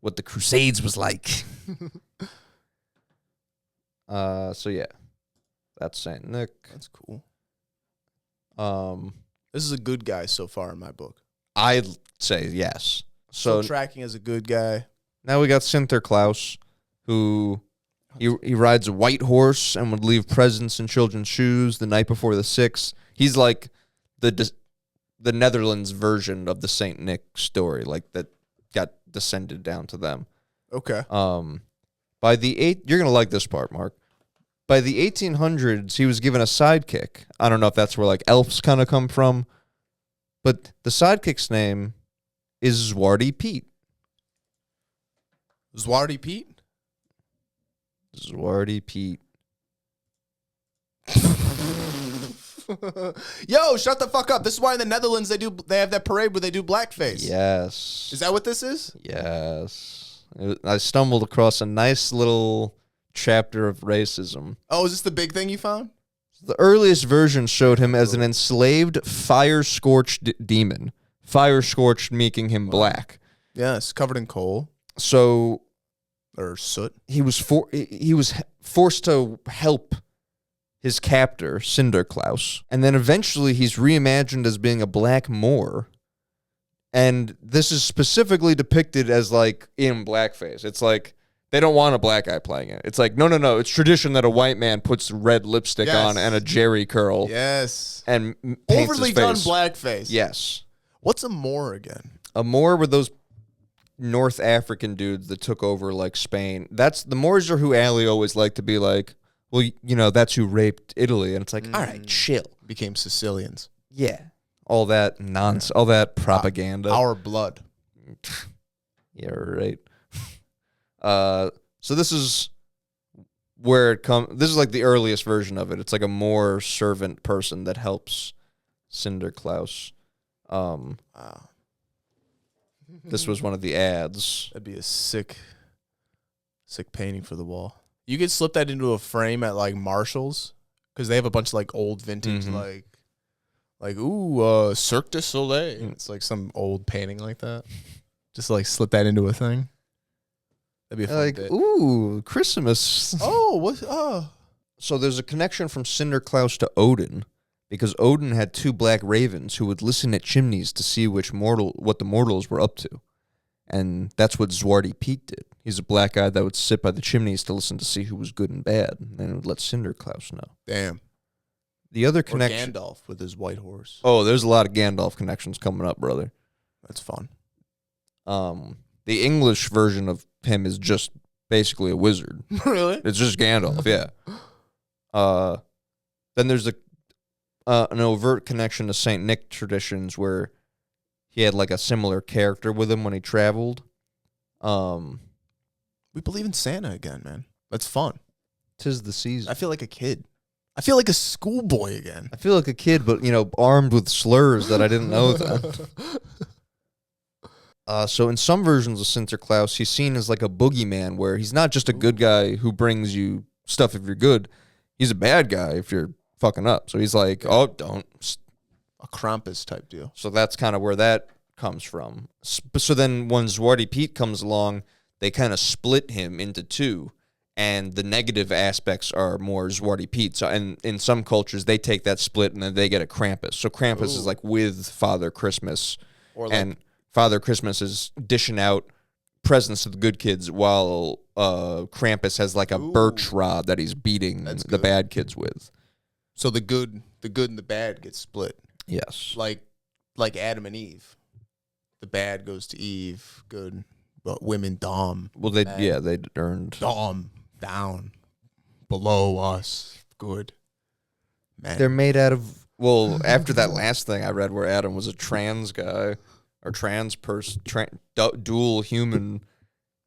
what the Crusades was like. So yeah, that's Saint Nick. That's cool. This is a good guy so far in my book. I'd say yes. So tracking as a good guy. Now we got Sinterklaas, who he rides a white horse and would leave presents in children's shoes the night before the 6th. He's like the Netherlands version of the Saint Nick story, like that got descended down to them. Okay. By the you're gonna like this part, Mark. By the 1800s, he was given a sidekick. I don't know if that's where like elves kind of come from, but the sidekick's name is Zwarty Pete. Zwarty Pete? Zwarty Pete. Yo, shut the fuck up. This is why in the Netherlands they have that parade where they do blackface. Yes. Is that what this is? Yes. I stumbled across a nice little chapter of racism. Oh, is this the big thing you found? The earliest version showed him as an enslaved, fire-scorched demon. Fire-scorched making him black. Yes, covered in coal. So, or soot. He was forced to help his captor, Sinterklaas. And then eventually he's reimagined as being a black Moor. And this is specifically depicted as like in blackface. It's like they don't want a black guy playing it. It's like, no. It's tradition that a white man puts red lipstick on and a jerry curl. Yes. And paints overly his done face. blackface. Yes. What's a Moor again? A Moor were those North African dudes that took over like Spain. The Moors are who Ali always liked to be like, well, that's who raped Italy. And it's like, all right, chill. Became Sicilians. Yeah. All that nonsense, all that propaganda. Our blood. Yeah, right. So this is where it comes. This is like the earliest version of it. It's like a Moor servant person that helps Sinterklaas. Wow. This was one of the ads. That'd be a sick painting for the wall. You could slip that into a frame at like Marshall's because they have a bunch of like old vintage Cirque du Soleil. It's like some old painting like that. Just like slip that into a thing. That'd be a fun bit. Ooh, Christmas. Oh, what? Oh. So there's a connection from Sinterklaas to Odin, because Odin had 2 black ravens who would listen at chimneys to see what the mortals were up to. And that's what Zwarty Pete did. He's a black guy that would sit by the chimneys to listen to see who was good and bad, and would let Sinterklaas know. Damn. The other connection... Or Gandalf with his white horse. Oh, there's a lot of Gandalf connections coming up, brother. That's fun. The English version of him is just basically a wizard. Really? It's just Gandalf, yeah. Then there's an overt connection to Saint Nick traditions where he had like a similar character with him when he traveled. We believe in Santa again, man. That's fun. 'Tis the season. I feel like a kid. I feel like a schoolboy again. I feel like a kid, but armed with slurs that I didn't know then. So in some versions of Sinterklaas, he's seen as like a boogeyman, where he's not just a good guy who brings you stuff if you're good. He's a bad guy if you're fucking up. So he's like, oh, don't. A Krampus type deal. So that's kind of where that comes from. So then when Zwarte Piet comes along, they kind of split him into two. And the negative aspects are more Zwarte Piet. So, and in some cultures, they take that split and then they get a Krampus. So Krampus is like with Father Christmas. Or like, and Father Christmas is dishing out presents to the good kids, while Krampus has like a birch rod that he's beating the bad kids with. So the good and the bad get split. Yes. Like Adam and Eve. The bad goes to Eve, good. But women dom. Well, they earned dom down below us, good. Man. They're made out of, well, after that last thing I read where Adam was a trans guy or trans person, dual human,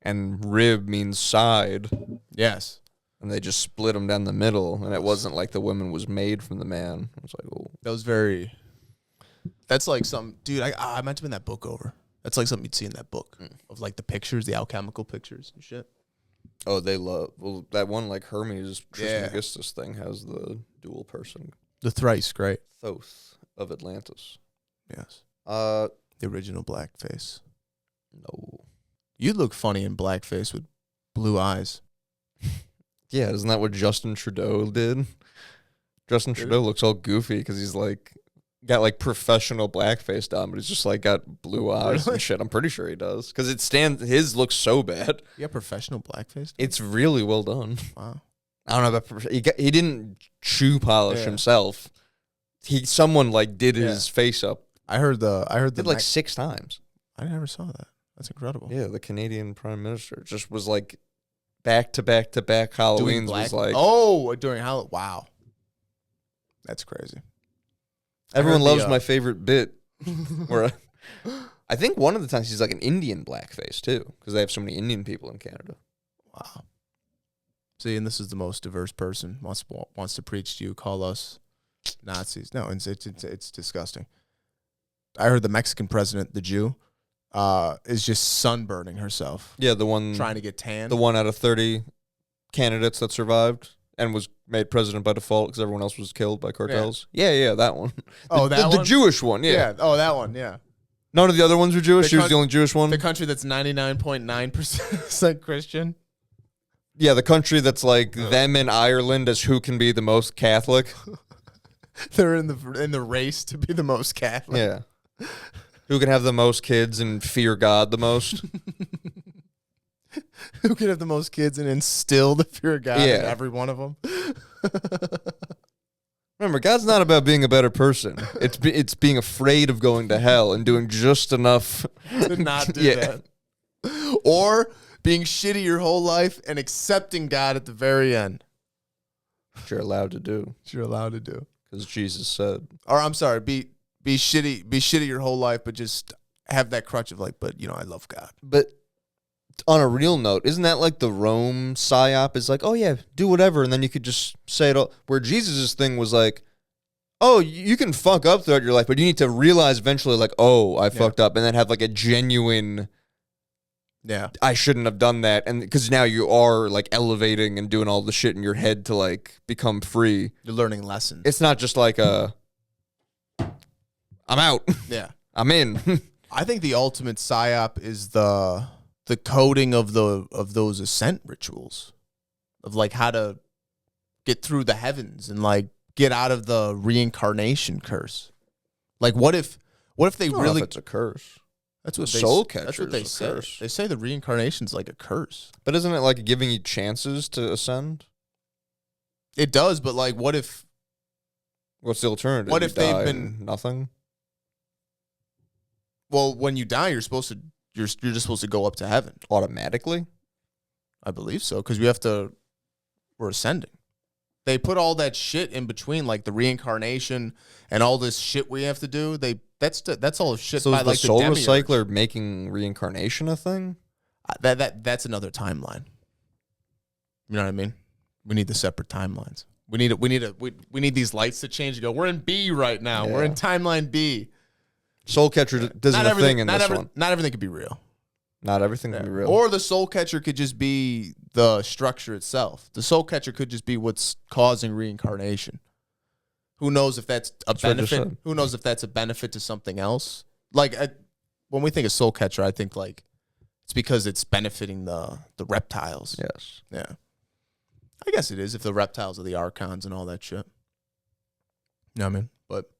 and rib means side. Yes. And they just split him down the middle, and it wasn't like the woman was made from the man. It was like, oh. That was very, that's like some, dude, I meant to bring that book over. That's like something you'd see in that book of like the pictures, the alchemical pictures and shit. Oh, they love, well, that one like Hermes Trismegistus thing has the dual person. The thrice great. Thoth of Atlantis. Yes. The original blackface. No. You'd look funny in blackface with blue eyes. Yeah, isn't that what Justin Trudeau did? Justin Trudeau looks all goofy because he's like got like professional blackface on, but he's just like got blue eyes and shit. I'm pretty sure he does because his looks so bad. You got professional blackface? It's really well done. Wow. I don't know about he didn't shoe polish himself. Someone like did his face up. I heard did like 6 times. I never saw that. That's incredible. Yeah, the Canadian Prime Minister just was like back to back to back Halloweens was like during Halloween. Wow. That's crazy. Everyone loves my favorite bit where I think one of the times he's like an Indian blackface too, because they have so many Indian people in Canada. Wow. See, and this is the most diverse person wants to preach to you, call us Nazis. No, it's disgusting. I heard the Mexican president, the Jew, is just sunburning herself. Yeah, the one trying to get tan. The one out of 30 candidates that survived and was made president by default because everyone else was killed by cartels. Yeah, that one. The Jewish one. Yeah. Oh, that one. Yeah. None of the other ones were Jewish. She was the only Jewish one. The country that's 99.9% Christian. Yeah, the country that's like them in Ireland as who can be the most Catholic. They're in the race to be the most Catholic. Yeah. Who can have the most kids and fear God the most? Who can have the most kids and instill the fear of God in every one of them? Remember, God's not about being a better person. It's being afraid of going to hell and doing just enough to not do that. Or being shitty your whole life and accepting God at the very end. Which you're allowed to do. You're allowed to do. Because Jesus said. Or I'm sorry, be shitty your whole life, but just have that crutch of like, but I love God. But on a real note, isn't that like the Rome psyop is like, oh yeah, do whatever, and then you could just say it all. Where Jesus' thing was like, oh, you can fuck up throughout your life, but you need to realize eventually like, oh, I fucked up, and then have like a genuine, I shouldn't have done that, and because now you are like elevating and doing all the shit in your head to like become free. You're learning lessons. It's not just like I'm out. Yeah. I'm in. I think the ultimate psyop is the coding of those ascent rituals, of like how to get through the heavens and like get out of the reincarnation curse. Like what if they really? It's a curse. That's what soul catcher. That's what they say. Curse. They say the reincarnation's like a curse. But isn't it like giving you chances to ascend? It does, but like, what if? What's the alternative? What if they've been nothing? Well, when you die, you're just supposed to go up to heaven automatically. I believe so, because we're ascending. they put all that shit in between, like the reincarnation and all this shit we have to do. That's all shit So by is the like soul the demiurge. recycler making reincarnation a thing? That's another timeline. You know what I mean? We need the separate timelines. We need these lights to change. You go, we're in B right now. Yeah. We're in timeline B. Soul Catcher doesn't a thing in this one. Not everything could be real. Not everything can be real. Or the soul catcher could just be the structure itself. The soul catcher could just be what's causing reincarnation. Who knows if that's a benefit? Who knows if that's a benefit to something else? Like when we think of soul catcher, I think like it's because it's benefiting the reptiles. Yes. Yeah. I guess it is if the reptiles are the archons and all that shit. You know what I mean? But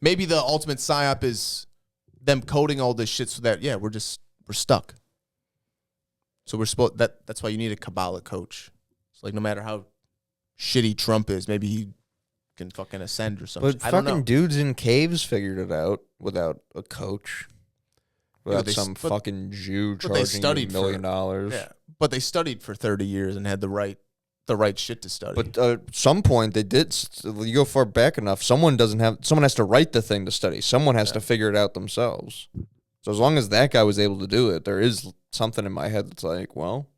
maybe the ultimate psyop is them coding all this shit so that we're stuck. So that's why you need a Kabbalah coach. It's like no matter how shitty Trump is, maybe he can fucking ascend or something. But I don't know. fucking dudes in caves figured it out without a coach. Without some fucking Jew charging you $1 million. Yeah. But they studied for 30 years and had the right shit to study. But at some point they did. You go far back enough, someone has to write the thing to study. Someone has to figure it out themselves. So as long as that guy was able to do it, there is something in my head that's like, well,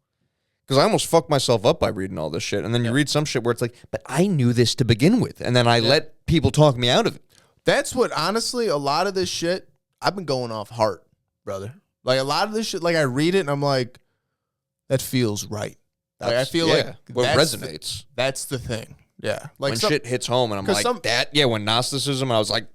because I almost fucked myself up by reading all this shit. And then you read some shit where it's like, but I knew this to begin with. And then I let people talk me out of it. That's what, honestly, a lot of this shit, I've been going off heart, brother. Like a lot of this shit, like I read it and I'm like, that feels right. Like, I feel like what resonates. That's the thing. Yeah. Like when shit hits home and I'm like, when Gnosticism, I was like,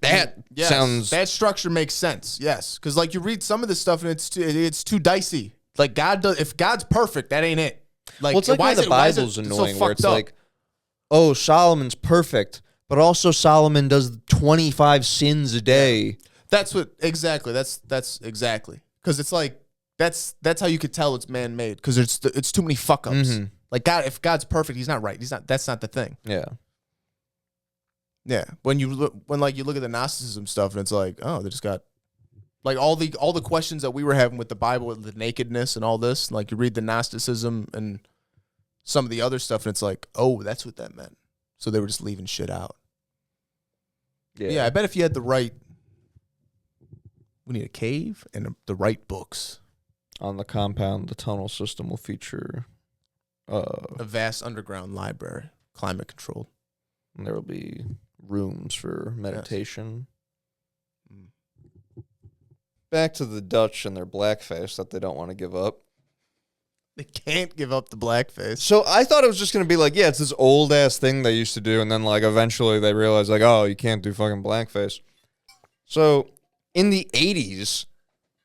sounds... That structure makes sense, yes. Because like you read some of this stuff and it's too dicey. Like if God's perfect, that ain't it. Like, well, it's like why the Bible's annoying where it's like, oh, Solomon's perfect, but also Solomon does 25 sins a day. That's exactly. That's exactly. Because it's like, that's how you could tell it's man-made because it's too many fuck-ups. Mm-hmm. Like God, if God's perfect, he's not right. That's not the thing. Yeah. Yeah. When you look at the Gnosticism stuff and it's like, oh, they just got like all the questions that we were having with the Bible, with the nakedness and all this. Like you read the Gnosticism and some of the other stuff and it's like, oh, that's what that meant. So they were just leaving shit out. Yeah. I bet if you had we need a cave and the right books. On the compound, the tunnel system will feature a vast underground library, climate controlled. And there will be rooms for meditation. Yes. Back to the Dutch and their blackface that they don't want to give up. They can't give up the blackface. So I thought it was just going to be like, it's this old ass thing they used to do. And then like eventually they realized like, oh, you can't do fucking blackface. So in the 80s,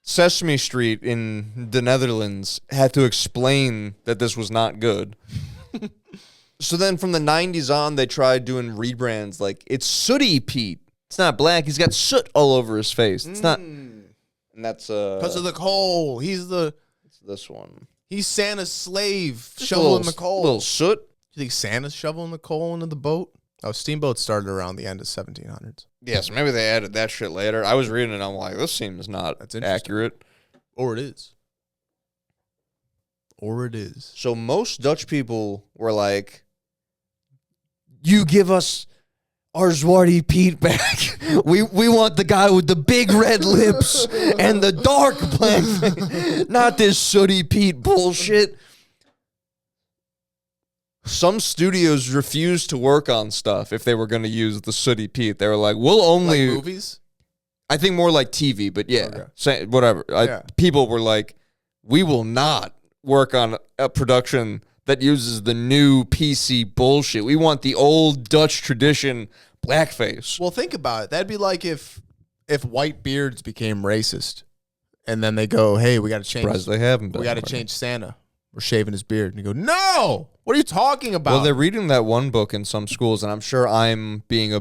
Sesame Street in the Netherlands had to explain that this was not good. So then from the 90s on, they tried doing rebrands like, it's Sooty Pete. It's not black. He's got soot all over his face. It's not. And that's because of the coal. It's this one. He's Santa's slave, shoveling the coal. Little soot. You think Santa's shoveling the coal into the boat? Oh, steamboats started around the end of 1700s. Yeah, so maybe they added that shit later. I was reading it and I'm like, this seems not accurate. Or it is. Or it is. So most Dutch people were like, you give us our Zwarte Piet back. We want the guy with the big red lips and the dark black thing. Not this Sooty Pete bullshit. Some studios refused to work on stuff if they were going to use the Sooty Pete. They were like, we'll only... Like movies? I think more like TV, but yeah. Okay. Whatever. People were like, we will not work on a production that uses the new PC bullshit. We want the old Dutch tradition blackface. Well, think about it. That'd be like if white beards became racist and then they go, hey, we got to change... Surprised they haven't been. We got to change Santa. We're shaving his beard. And you go, no! What are you talking about? Well, they're reading that one book in some schools, and I'm sure I'm being a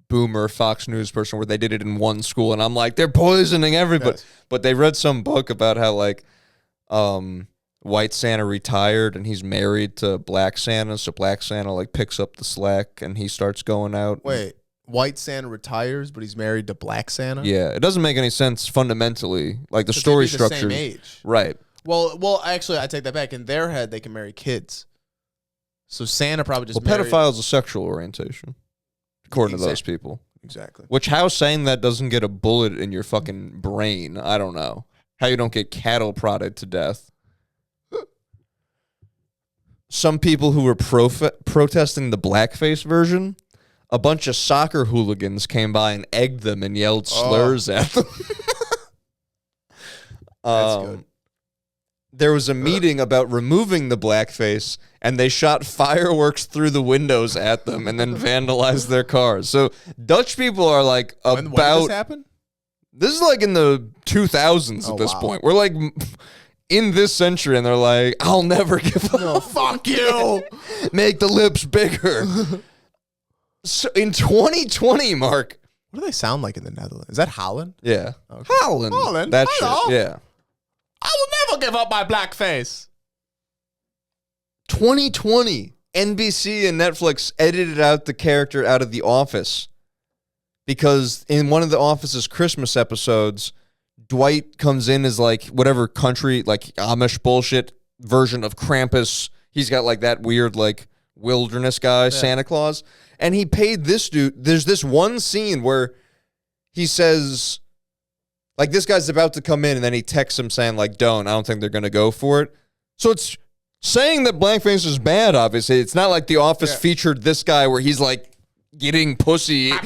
boomer Fox News person where they did it in one school, and I'm like, they're poisoning everybody. Yes. But they read some book about how, like, white Santa retired, and he's married to black Santa, so black Santa, like, picks up the slack, and he starts going out. Wait, white Santa retires, but he's married to black Santa? Yeah, it doesn't make any sense fundamentally. Like, the story structure. The same age. Right. Well, actually, I take that back. In their head, they can marry kids. So Santa probably just Well, married. pedophile is a sexual orientation, according to those people. Exactly. Which, how saying that doesn't get a bullet in your fucking brain, I don't know. How you don't get cattle prodded to death. Some people who were protesting the blackface version, a bunch of soccer hooligans came by and egged them and yelled slurs at them. That's good. There was a meeting about removing the blackface, and they shot fireworks through the windows at them and then vandalized their cars. So Dutch people are like When did this happen? This is like in the 2000s at this point. We're like in this century, and they're like, I'll never give up. No, fuck you. Make the lips bigger. So in 2020, Mark. What do they sound like in the Netherlands? Is that Holland? Yeah. Okay. Holland. Holland? That Hello. shit. Yeah. I will never give up my blackface. 2020, NBC and Netflix edited out the character out of The Office because in one of The Office's Christmas episodes, Dwight comes in as like whatever country, like Amish bullshit version of Krampus. He's got like that weird like wilderness guy, Santa Claus. And he paid this dude. There's this one scene where he says, like, this guy's about to come in, and then he texts him saying, like, I don't think they're going to go for it. So it's saying that blackface is bad, obviously. It's not like The Office featured this guy where he's, like, getting pussy. Like,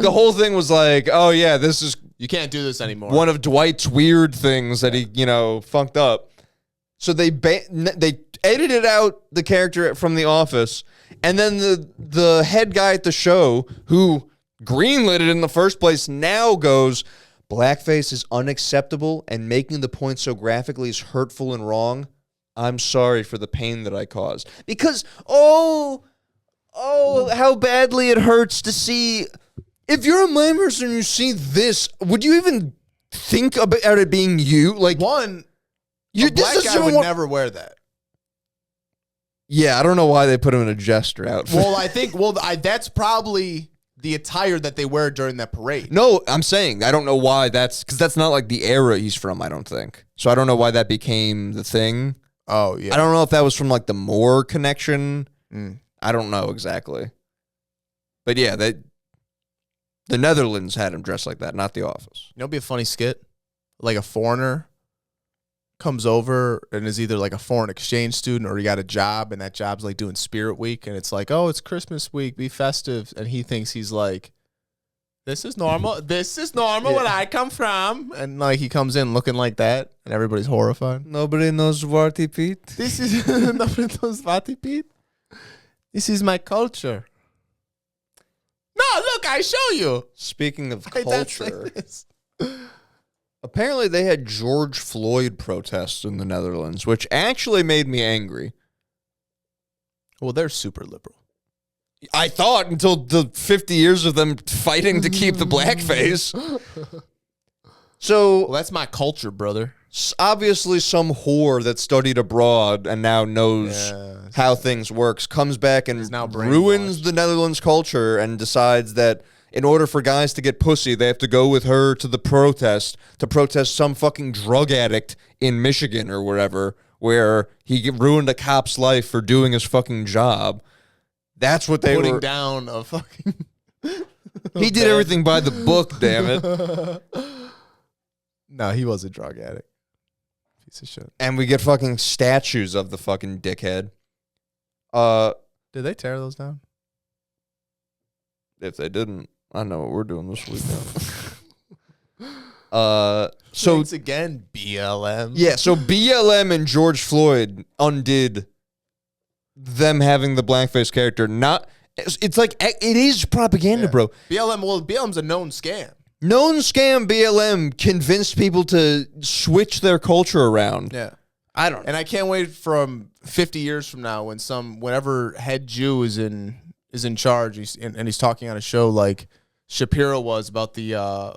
the whole thing was like, oh, yeah, this is You can't do this anymore. one of Dwight's weird things that he, funked up. So they edited out the character from The Office, and then the head guy at the show, who greenlit it in the first place, now goes, blackface is unacceptable, and making the point so graphically is hurtful and wrong. I'm sorry for the pain that I caused. Because, how badly it hurts to see. If you're a blind person and you see this, would you even think about it being you? Like, a black guy would never wear that. Yeah, I don't know why they put him in a jester outfit. Well, I think, that's probably the attire that they wear during that parade. No, I'm saying I don't know why because that's not like the era he's from, I don't think. So I don't know why that became the thing. Oh, yeah. I don't know if that was from like the Moore connection. I don't know exactly. But yeah, the Netherlands had him dressed like that, not The Office. You know, it'd be a funny skit. Like a foreigner comes over and is either like a foreign exchange student or he got a job, and that job's like doing Spirit Week, and it's like, oh, it's Christmas week, be festive, and he thinks he's like, this is normal where I come from, and like he comes in looking like that, and everybody's horrified. Nobody knows Warty Pete. This is nobody knows Vati Pete. This is my culture. No, look, I show you. Speaking of Hey, that's culture, like this. apparently they had George Floyd protests in the Netherlands, which actually made me angry. Well, they're super liberal. I thought until the 50 years of them fighting to keep the blackface. So Well, that's my culture, brother. obviously some whore that studied abroad and now knows how things works comes back and now ruins brainwashed. the Netherlands culture and decides that in order for guys to get pussy, they have to go with her to the protest to protest some fucking drug addict in Michigan or wherever, where he ruined a cop's life for doing his fucking job. That's what they Putting were. down a fucking. He did everything by the book, damn it. No, he was a drug addict. Piece of shit. And we get fucking statues of the fucking dickhead. Did they tear those down? If they didn't, I know what we're doing this weekend. So Thanks again, BLM. yeah, so BLM and George Floyd undid them having the blackface character. It's like it is propaganda, bro. BLM's a known scam. Known scam. BLM convinced people to switch their culture around. Yeah. I don't know. And I can't wait from 50 years from now when whenever head Jew is in charge, he's talking on a show like Shapiro was about the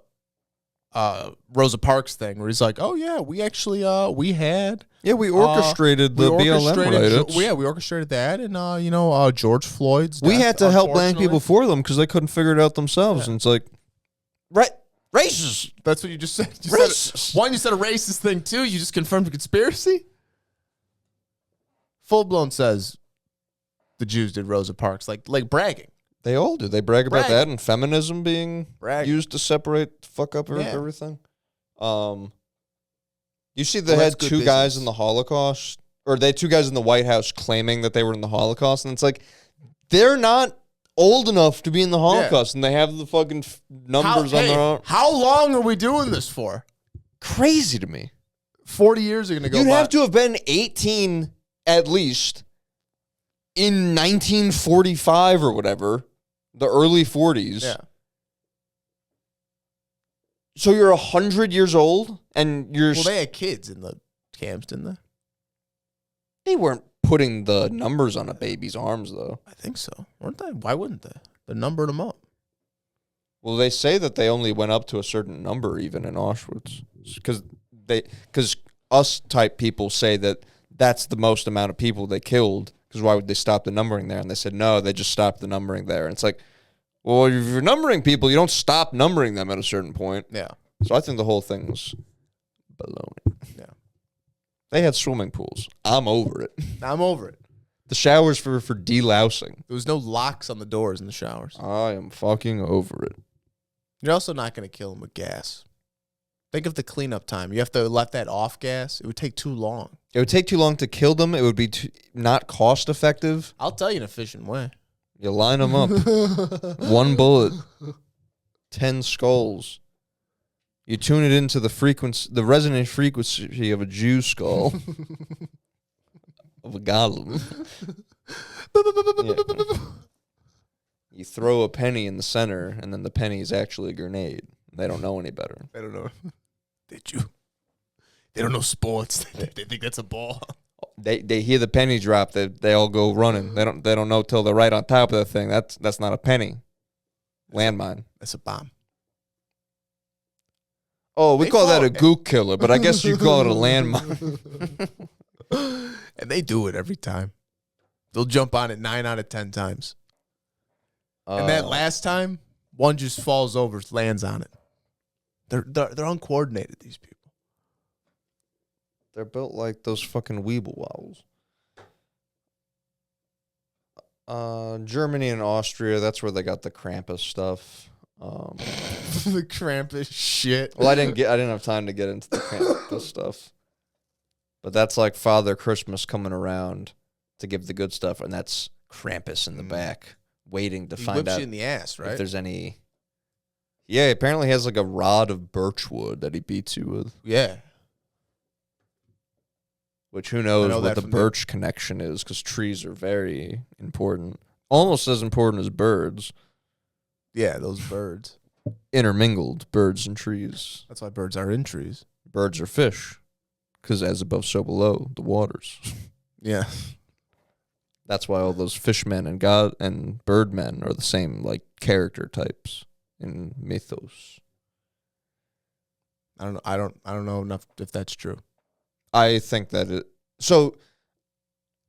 Rosa Parks thing, where he's like, "Oh yeah, we actually we orchestrated the BLM riots. We orchestrated that, and George Floyd's. We death, had to help black unfortunately. people for them because they couldn't figure it out themselves. And it's like, racist. That's what you just said. Racist. One, you said a racist thing. Two, you just confirmed a conspiracy. full blown says the Jews did Rosa Parks, like bragging. They all do. They brag about Bragging. that and feminism being Bragging. used to separate the fuck up Yeah. everything. You see, they Well, that's had good two guys business. in the Holocaust, or they had two guys in the White House claiming that they were in the Holocaust, and it's like they're not old enough to be in the Holocaust, and they have the fucking numbers on their arm. How long are we doing this for? Crazy to me. 40 years are going to go You'd by. have to have been 18 at least in 1945 or whatever, the early 40s. Yeah. So you're 100 years old, and you're... Well, they had kids in the camps, didn't they? They weren't putting the numbers on a baby's arms, though. I think so. Weren't they? Why wouldn't they? They numbered them up. Well, they say that they only went up to a certain number even in Auschwitz. Because us type people say that that's the most amount of people they killed, because why would they stop the numbering there? And they said, no, they just stopped the numbering there. And it's like, well, if you're numbering people, you don't stop numbering them at a certain point. Yeah. So I think the whole thing was baloney. Yeah. They had swimming pools. I'm over it. I'm over it. The showers for delousing. There was no locks on the doors in the showers. I am fucking over it. You're also not going to kill them with gas. Think of the cleanup time. You have to let that off gas. It would take too long. It would take too long to kill them. It would be not cost effective. I'll tell you an efficient way. You line them up. One bullet. 10 skulls. You tune it into the frequency, the resonant frequency of a Jew skull. Of a golem. Yeah. You throw a penny in the center, and then the penny is actually a grenade. They don't know any better. I don't know. Did you? They don't know sports. They think that's a ball. They hear the penny drop. They all go running. They don't know till they're right on top of the thing. That's not a penny. Landmine. That's a bomb. Oh, we They call that fall- a gook killer, but I guess you call it a landmine. And they do it every time. They'll jump on it 9 out of 10 times. And that last time, one just falls over, lands on it. They're uncoordinated, these people. They're built like those fucking Weeble Wobbles. Germany and Austria, that's where they got the Krampus stuff. The Krampus shit. Well, I didn't have time to get into the Krampus stuff. But that's like Father Christmas coming around to give the good stuff, and that's Krampus in the back, waiting to He find whips out you in the ass, right? if there's any. Yeah, apparently he has like a rod of birch wood that he beats you with. Yeah. Which who knows know what that the from birch connection is, because trees are very important. Almost as important as birds. Yeah, those birds. Intermingled, birds and trees. That's why birds are in trees. Birds are fish, because as above, so below, the waters. Yeah. That's why all those fishmen and god and birdmen are the same like character types in mythos. I don't know enough if that's true. I think that it. So,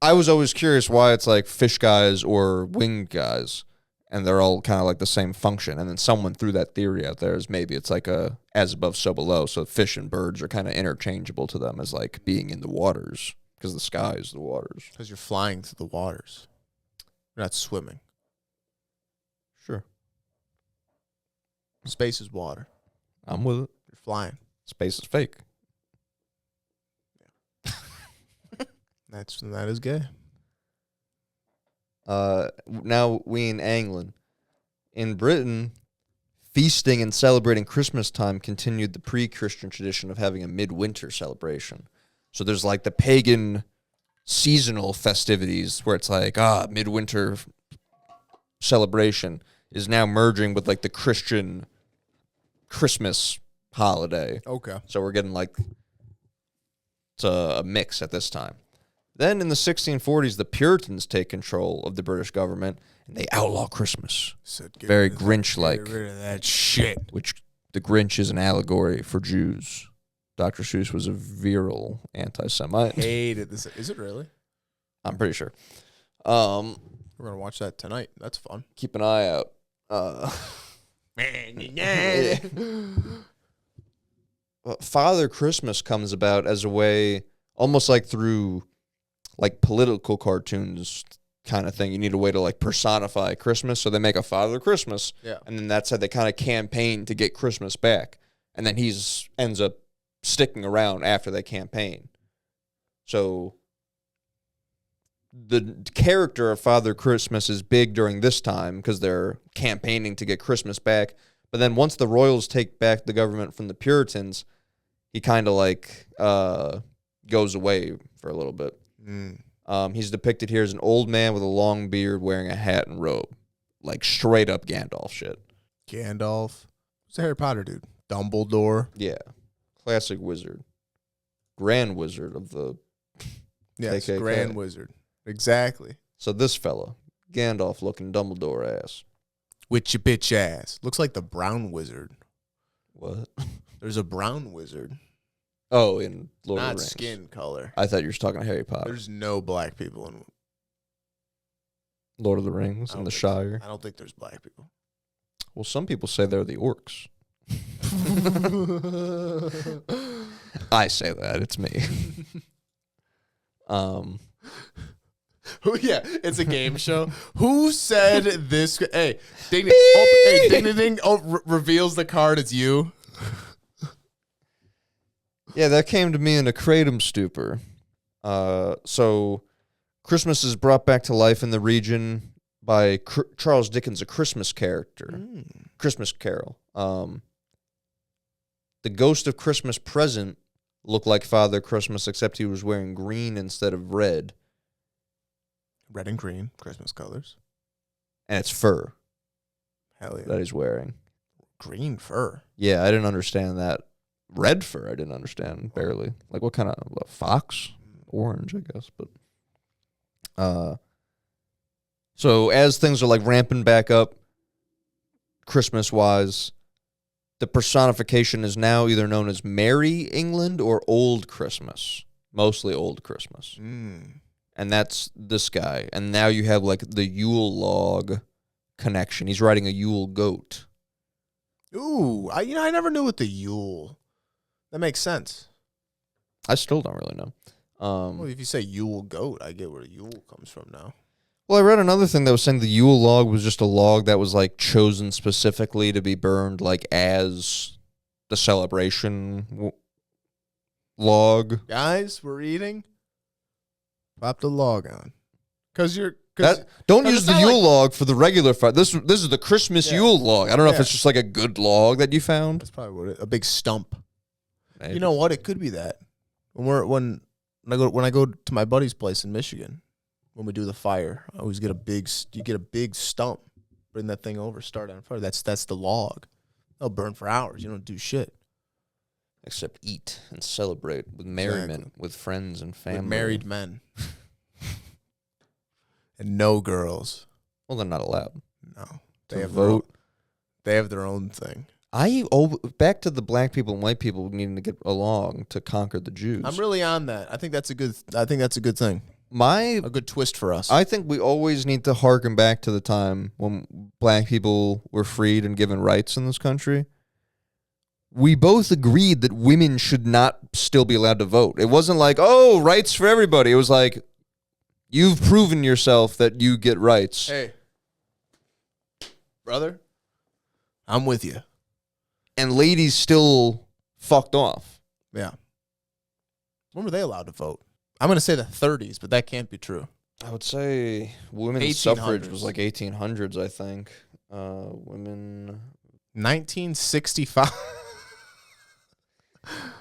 I was always curious why it's like fish guys or winged guys, and they're all kind of like the same function. And then someone threw that theory out there as maybe it's like a as above, so below. So fish and birds are kind of interchangeable to them as like being in the waters, because the sky is the waters. Because you're flying through the waters. You're not swimming. Sure, Space is water. I'm with it. You're flying. Space is fake. That is gay. Now we in England. In Britain, feasting and celebrating Christmas time continued the pre-Christian tradition of having a midwinter celebration. So there's like the pagan seasonal festivities where it's like, midwinter celebration is now merging with like the Christian Christmas holiday. Okay. So we're getting like, it's a mix at this time. Then in the 1640s, the Puritans take control of the British government, and they outlaw Christmas. Very Grinch-like. Get rid of that shit. Which the Grinch is an allegory for Jews. Dr. Seuss was a virile anti-Semite. Hated this. Is it really? I'm pretty sure. We're gonna watch that tonight. That's fun. Keep an eye out. Father Christmas comes about as a way, almost like through like political cartoons kind of thing. You need a way to like personify Christmas, so they make a Father Christmas, and then that's how they kind of campaign to get Christmas back, and then he's ends up sticking around after that campaign. So the character of Father Christmas is big during this time because they're campaigning to get Christmas back. But then once the royals take back the government from the Puritans, he kind of like goes away for a little bit. He's depicted here as an old man with a long beard wearing a hat and robe. Like straight up Gandalf shit. Gandalf. Who's the Harry Potter dude? Dumbledore. Yeah. Classic wizard. Grand wizard of the Yes, KKK. Grand Wizard. Exactly. So this fella, Gandalf looking Dumbledore ass. With your bitch ass. Looks like the Brown Wizard. What? There's a Brown Wizard. Oh, in Lord of Not the Rings. skin color. I thought you were talking Harry Potter. There's no black people in Lord of the Rings I and don't the think so. Shire. I don't think there's black people. Well, some people say they're the orcs. I say that. It's me. Yeah, it's a game show. Who said this? Hey, ding, ding, ding. Oh, reveals the card. It's you. Yeah, that came to me in a kratom stupor. So Christmas is brought back to life in the region by Charles Dickens' A Christmas Character. Christmas Carol. The ghost of Christmas Present looked like Father Christmas, except he was wearing green instead of red. Red and green, Christmas colors. And it's fur Hell yeah. that he's wearing. Green fur. Yeah, I didn't understand that. Red fur, I didn't understand, barely. Like, what kind of, a fox? Orange, I guess, but... So, as things are, like, ramping back up, Christmas-wise, the personification is now either known as Merry England or Old Christmas. Mostly Old Christmas. And that's this guy. And now you have, like, the Yule log connection. He's riding a Yule goat. Ooh, I never knew what the Yule. That makes sense. I still don't really know. Well, if you say Yule goat, I get where Yule comes from now. Well, I read another thing that was saying the Yule log was just a log that was, like, chosen specifically to be burned, like, as the celebration log. Guys, we're eating. Pop the log on. Don't use the Yule log for the regular fire. This is the Christmas Yule log. I don't know if it's just like a good log that you found. That's probably what a big stump. Maybe. You know what? It could be that. When I go to my buddy's place in Michigan, when we do the fire, I always get a big stump. Bring that thing over, start on fire. That's the log. They'll burn for hours. You don't do shit. Except eat and celebrate with merriment with friends and family. With married men. And no girls. Well, they're not allowed. No. To They have vote. They have their own thing. Back to the black people and white people needing to get along to conquer the Jews. I'm really on that. I think that's a good thing. A A good twist for us. I think we always need to harken back to the time when black people were freed and given rights in this country. We both agreed that women should not still be allowed to vote. It wasn't like, oh, rights for everybody. It was like, you've proven yourself that you get rights. Hey, brother, I'm with you. And ladies still fucked off. Yeah. When were they allowed to vote? I'm going to say the 30s, but that can't be true. I would say women's 1800s. suffrage was like 1800s, I think. Women... 1965.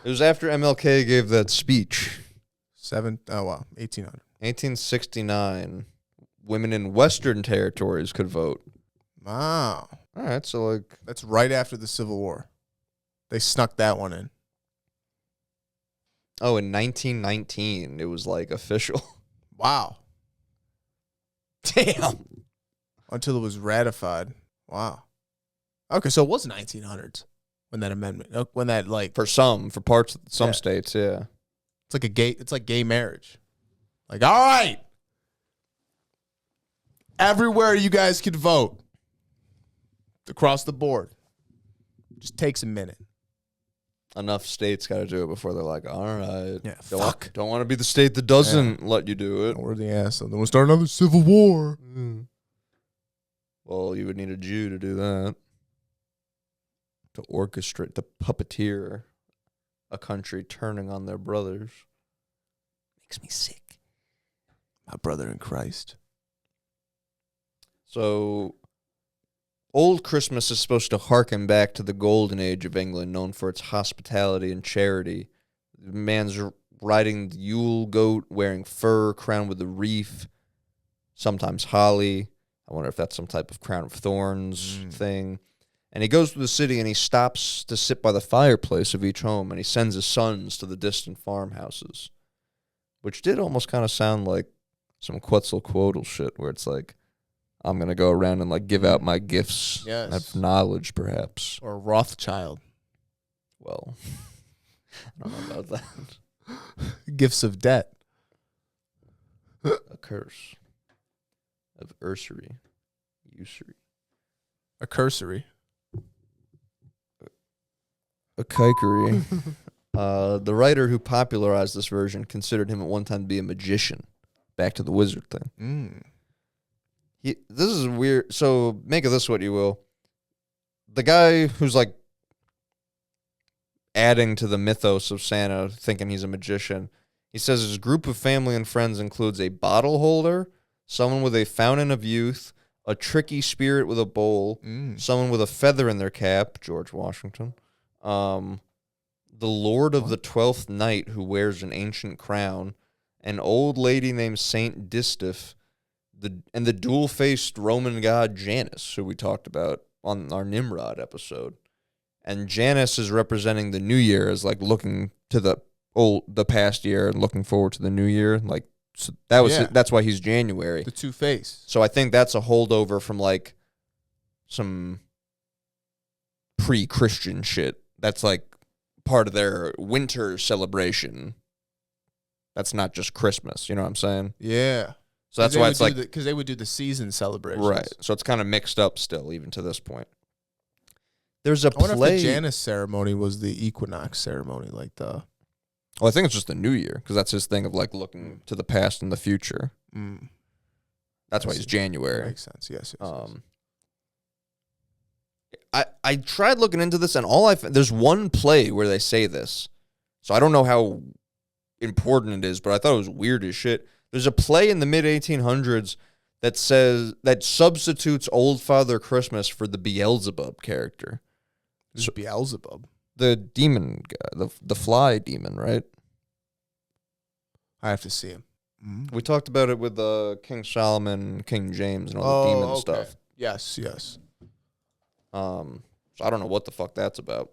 It was after MLK gave that speech. 1800. 1869. Women in Western territories could vote. Wow. All right, so like... That's right after the Civil War. They snuck that one in. Oh, in 1919, it was like official. Wow. Damn. Until it was ratified. Wow. Okay, so it was 1900s when that amendment, when that like, For parts of some states, yeah. it's like gay marriage. Like, all right. Everywhere you guys can vote. Across the board. Just takes a minute. enough states got to do it before they're like, all right, Yeah, don't want to be the state that doesn't let you do it. We're the asshole. Then we'll start another civil war. Well, you would need a Jew to do that. To orchestrate, to puppeteer a country turning on their brothers. Makes me sick. My brother in Christ. So, Old Christmas is supposed to harken back to the golden age of England, known for its hospitality and charity. The man's riding the Yule goat, wearing fur, crowned with a wreath, sometimes holly. I wonder if that's some type of crown of thorns thing. And he goes through the city and he stops to sit by the fireplace of each home, and he sends his sons to the distant farmhouses, which did almost kind of sound like some Quetzalcoatl shit, where it's like, I'm going to go around and like give out my gifts of knowledge, perhaps. Or Rothschild. Well, I don't know about that. Gifts of debt. A curse of usury. A cursory. A kikery. The writer who popularized this version considered him at one time to be a magician. Back to the wizard thing. This is weird. So make of this what you will. The guy who's like adding to the mythos of Santa, thinking he's a magician, he says his group of family and friends includes a bottle holder, someone with a fountain of youth, a tricky spirit with a bowl, someone with a feather in their cap, George Washington, the Lord of the 12th Night who wears an ancient crown, an old lady named Saint Distaff, and the dual-faced Roman god Janus, who we talked about on our Nimrod episode. And Janus is representing the new year as like looking to the past year and looking forward to the new year. Like so that's why he's January. The two-face. So I think that's a holdover from like some pre-Christian shit. That's like part of their winter celebration. That's not just Christmas. You know what I'm saying? Yeah. So that's why it's like... Because they would do the season celebrations. Right. So it's kind of mixed up still, even to this point. There's a I wonder play... if the Janus ceremony was the equinox ceremony, like the... Well, I think it's just the new year, because that's his thing of like looking to the past and the future. That's why he's January. That makes sense, yes. I tried looking into this, and there's one play where they say this. So I don't know how important it is, but I thought it was weird as shit. There's a play in the mid-1800s that substitutes Old Father Christmas for the Beelzebub character. Who's Beelzebub? The demon guy, the fly demon, right? I have to see him. We talked about it with King Solomon, King James, and all the demon stuff. Yes. So I don't know what the fuck that's about.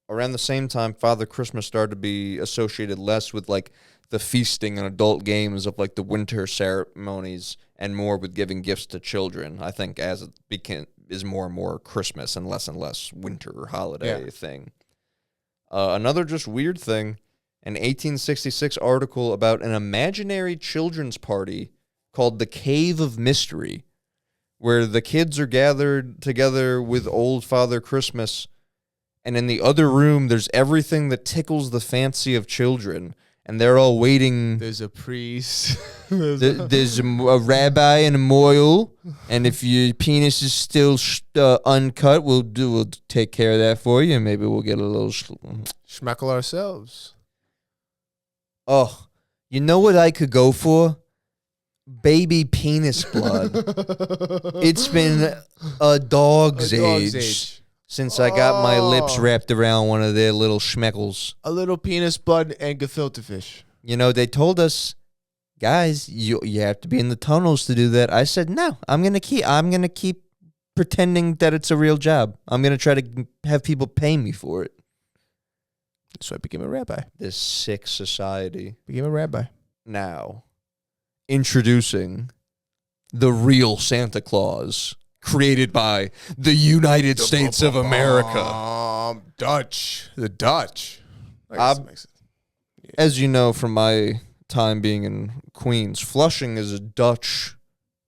Around the same time, Father Christmas started to be associated less with like the feasting and adult games of like the winter ceremonies and more with giving gifts to children. I think as it is more and more Christmas and less winter holiday thing. Another just weird thing, an 1866 article about an imaginary children's party called the Cave of Mystery, where the kids are gathered together with Old Father Christmas, and in the other room there's everything that tickles the fancy of children, and they're all waiting. There's a priest. There's a rabbi and a moil, and if your penis is still uncut, we'll take care of that for you, and maybe we'll get a little schmeckle ourselves. Oh, you know what I could go for? Baby penis blood. It's been a dog's age since I got my lips wrapped around one of their little schmeckles. A little penis blood and gefilte fish. You know, they told us, guys, you have to be in the tunnels to do that. I said, no, I'm gonna keep pretending that it's a real job. I'm gonna try to have people pay me for it. So I became a rabbi. This sick society. Became a rabbi. Now, introducing the real Santa Claus, created by the United States of America. Dutch. The Dutch. As you know from my time being in Queens, Flushing is a Dutch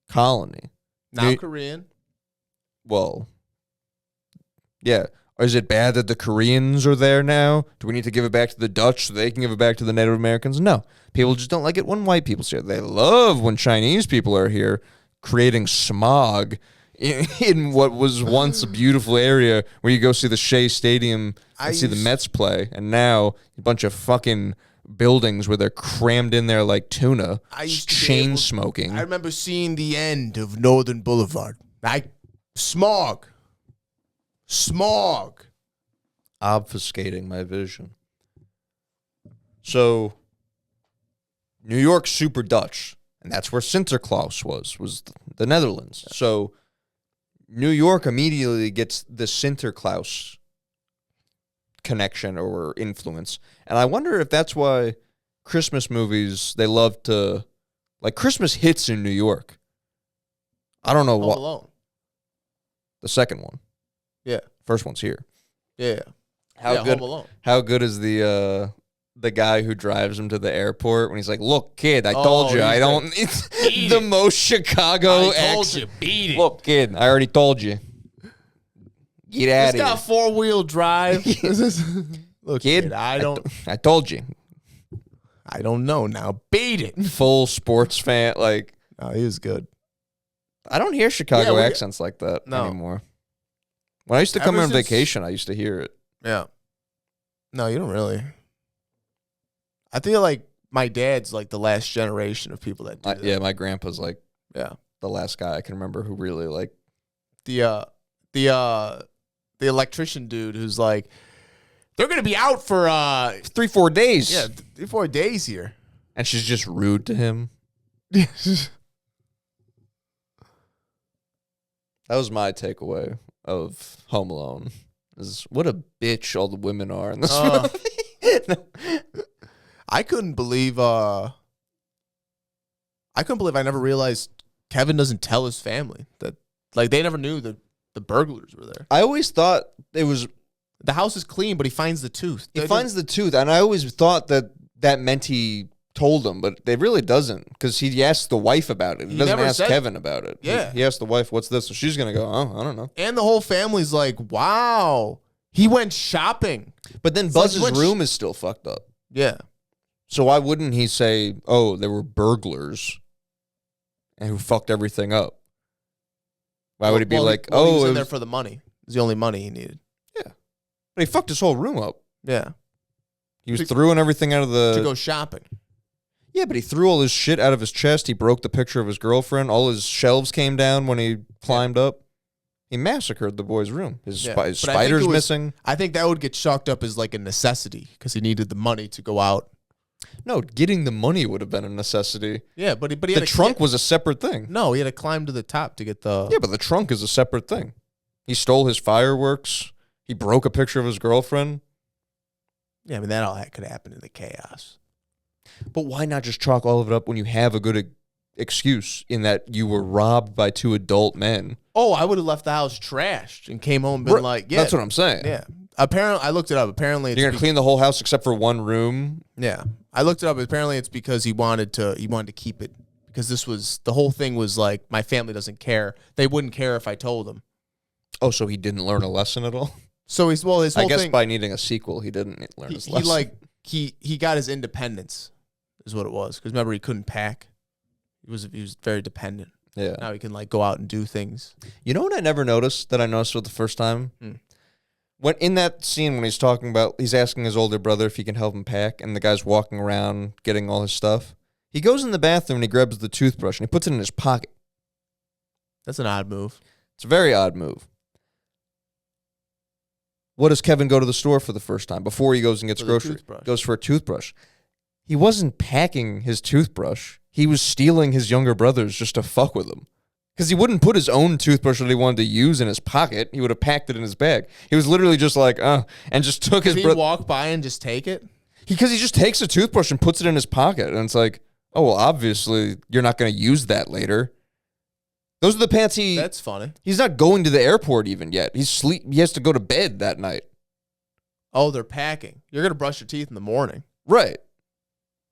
colony. Now Korean. Well, yeah. Is it bad that the Koreans are there now? Do we need to give it back to the Dutch so they can give it back to the Native Americans? No. People just don't like it when white people's here. They love when Chinese people are here creating smog in what was once a beautiful area where you go see the Shea Stadium and see the Mets play. And now a bunch of fucking buildings where they're crammed in there like tuna, chain smoking. I remember seeing the end of Northern Boulevard. Smog. Obfuscating my vision. So, New York super Dutch, and that's where Sinterklaas was the Netherlands. Yeah. So, New York immediately gets the Sinterklaas connection or influence. And I wonder if that's why Christmas movies, they love to, like Christmas hits in New York. I don't know what. Home Alone. The second one. Yeah. First one's here. Yeah. How good? Home Alone. How good is the guy who drives him to the airport when he's like, "Look, kid, I told you, I don't." It's the most Chicago accent. I told you, beat it. Look, kid, I already told you. Get out of here. It's got 4-wheel drive. Look, kid, I told you. I don't know now. Beat it. Full sports fan, like. Oh, he was good. I don't hear Chicago accents like that anymore. When I used to come here on vacation, I used to hear it. Yeah. No, you don't really. I feel like my dad's like the last generation of people that do that. Yeah, my grandpa's like the last guy I can remember who really like the electrician dude who's like, they're gonna be out for 3-4 days. Yeah, 3-4 days here. And she's just rude to him. That was my takeaway of Home Alone. Is what a bitch all the women are in this movie. I couldn't believe I never realized Kevin doesn't tell his family that, like, they never knew that the burglars were there. I always thought it was the house is clean, but he finds the tooth. He finds the tooth, and I always thought that meant he told him, but it really doesn't, because he asked the wife about it. He doesn't ask Kevin about it. Yeah. He asked the wife, what's this? So she's going to go, oh, I don't know. And the whole family's like, wow, he went shopping. But then Buzz's room is still fucked up. Yeah. So why wouldn't he say, oh, there were burglars and who fucked everything up? Why would he be like, he was in there for the money. It was the only money he needed. Yeah. But he fucked his whole room up. Yeah. He was throwing everything out of the... To go shopping. Yeah, but he threw all his shit out of his chest. He broke the picture of his girlfriend. All his shelves came down when he climbed up. He massacred the boy's room. His spider's missing. I think that would get chalked up as like a necessity because he needed the money to go out. No, getting the money would have been a necessity. Yeah, but he had the trunk was a separate thing. No, he had to climb to the top to get the... Yeah, but the trunk is a separate thing. He stole his fireworks. He broke a picture of his girlfriend. Yeah, I mean, that all could happen in the chaos. But why not just chalk all of it up when you have a good excuse in that you were robbed by 2 adult men? Oh, I would have left the house trashed and came home and been like, yeah. That's what I'm saying. Yeah. Apparently, I looked it up. Apparently, you're going to clean the whole house except for one room? Yeah. I looked it up. Apparently, it's because he wanted to keep it. Because the whole thing was like, my family doesn't care. They wouldn't care if I told them. Oh, so he didn't learn a lesson at all? So his whole I guess thing, by needing a sequel, he didn't learn his lesson. He got his independence, is what it was. Because remember, he couldn't pack. He was very dependent. Yeah. Now he can like go out and do things. You know what I never noticed that I noticed for the first time? When in that scene when he's asking his older brother if he can help him pack, and the guy's walking around getting all his stuff. He goes in the bathroom and he grabs the toothbrush and he puts it in his pocket. That's an odd move. It's a very odd move. What does Kevin go to the store for the first time before he goes and gets groceries? Goes for a toothbrush. He wasn't packing his toothbrush. He was stealing his younger brother's just to fuck with him. Because he wouldn't put his own toothbrush that he wanted to use in his pocket. He would have packed it in his bag. He was literally just like, and just took his... Did he walk by and just take it? Because he just takes a toothbrush and puts it in his pocket. And it's like, oh, well, obviously, you're not going to use that later. Those are the pants That's funny. He's not going to the airport even yet. He has to go to bed that night. Oh, they're packing. You're going to brush your teeth in the morning. Right.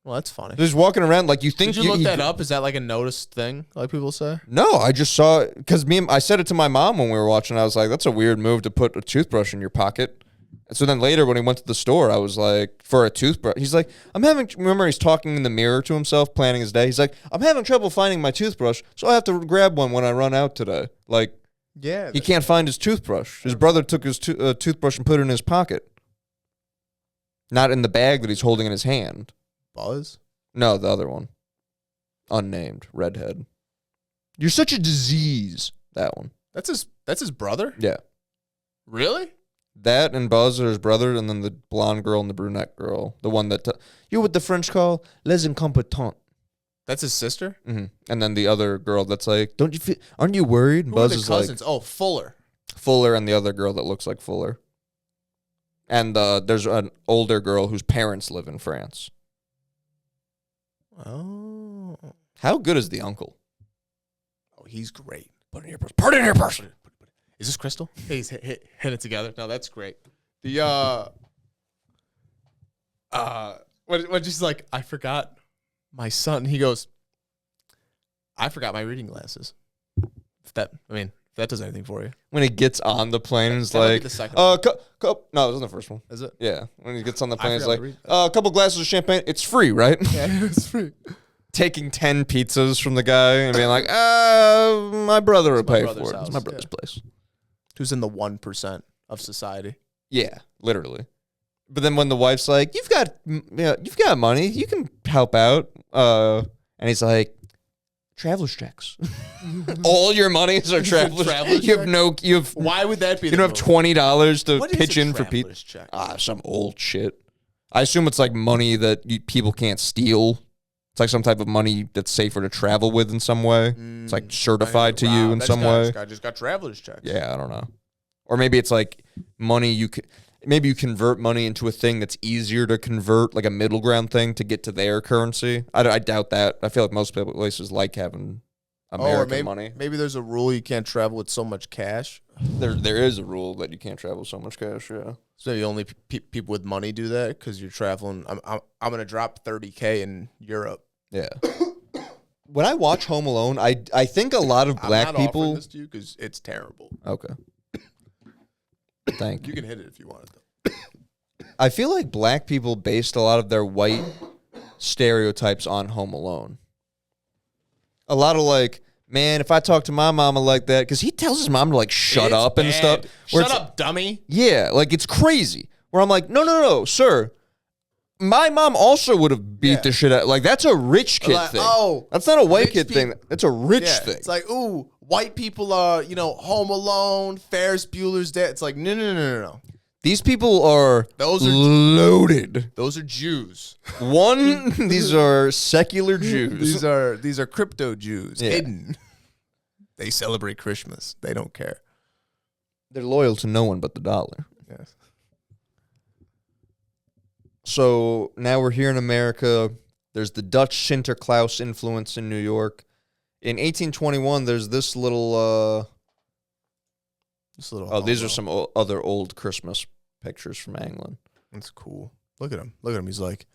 Well, that's funny. They're just walking around like you think. Did you look that up? Is that like a noticed thing, like people say? No, I just saw it because I said it to my mom when we were watching. I was like, "That's a weird move to put a toothbrush in your pocket." And so then later, when he went to the store, I was like, "For a toothbrush," he's like, Remember, he's talking in the mirror to himself, planning his day. He's like, "I'm having trouble finding my toothbrush, so I have to grab one when I run out today." Like, yeah, he can't find his toothbrush. His brother took his toothbrush and put it in his pocket, not in the bag that he's holding in his hand. Buzz. No, the other one. Unnamed. Redhead. You're such a disease. That one. That's his brother? Yeah. Really? That and Buzz are his brother, and then the blonde girl and the brunette girl. The one that... you're what the French call les incompetents. That's his sister? Mm-hmm. And then the other girl that's like, aren't you worried? And Who Buzz are the is cousins? like... Oh, Fuller. Fuller and the other girl that looks like Fuller. And there's an older girl whose parents live in France. Oh. How good is the uncle? Oh, he's great. Put it in your purse. Put it in your purse. Is this Crystal? Hey, he's hit it together. No, that's great. The when she's like, I forgot my son. He goes, I forgot my reading glasses. If that does anything for you. When he gets on the plane, it's That might be like, the second no, it wasn't the first one. Is it? Yeah, when he gets on the plane, it's forgot like, to read a couple glasses of champagne. It's free, right? Yeah, it's free. Taking 10 pizzas from the guy and being like, my brother will It's my pay brother's for it. It's my house, brother's yeah. place. Who's in the 1% of society? Yeah, literally. But then when the wife's like, you've got money, you can help out. And he's like, traveler's checks. All your monies are traveler's. Why would that be? You don't have $20 to What is pitch a in for pizza. traveler's check? Some old shit. I assume it's like money that people can't steal. It's like some type of money that's safer to travel with in some way. It's like certified to you in some way. This guy just got traveler's checks. Yeah, I don't know. Or maybe it's like money maybe you convert money into a thing that's easier to convert, like a middle ground thing to get to their currency. I doubt that. I feel like most places like having American money. Maybe there's a rule you can't travel with so much cash. There is a rule that you can't travel with so much cash, yeah. So the only people with money do that because you're traveling. I'm going to drop $30K in Europe. Yeah. When I watch Home Alone, I think a lot of black I'm not people. offering this to you because it's terrible. Okay. Thank you. You can hit it if you want it, though. I feel like black people based a lot of their white stereotypes on Home Alone. A lot of like, man, if I talk to my mama like that, because he tells his mom to like shut It's up and bad. stuff. Shut up, dummy. Yeah, like it's crazy. Where I'm like, no, sir. My mom also would have beat the shit out. Like, that's a rich kid Like, thing. oh, that's not a white rich kid thing. That's a rich thing. It's like, ooh, white people are, Home Alone, Ferris Bueller's Day. It's like, no. These people are Those are loaded. Those are Jews. These are secular Jews. These are crypto Jews, hidden. They celebrate Christmas. They don't care. They're loyal to no one but the dollar. Yes. So now we're here in America. There's the Dutch Sinterklaas influence in New York. In 1821, there's this little. These are some other old Christmas pictures from England. That's cool. Look at him. He's like,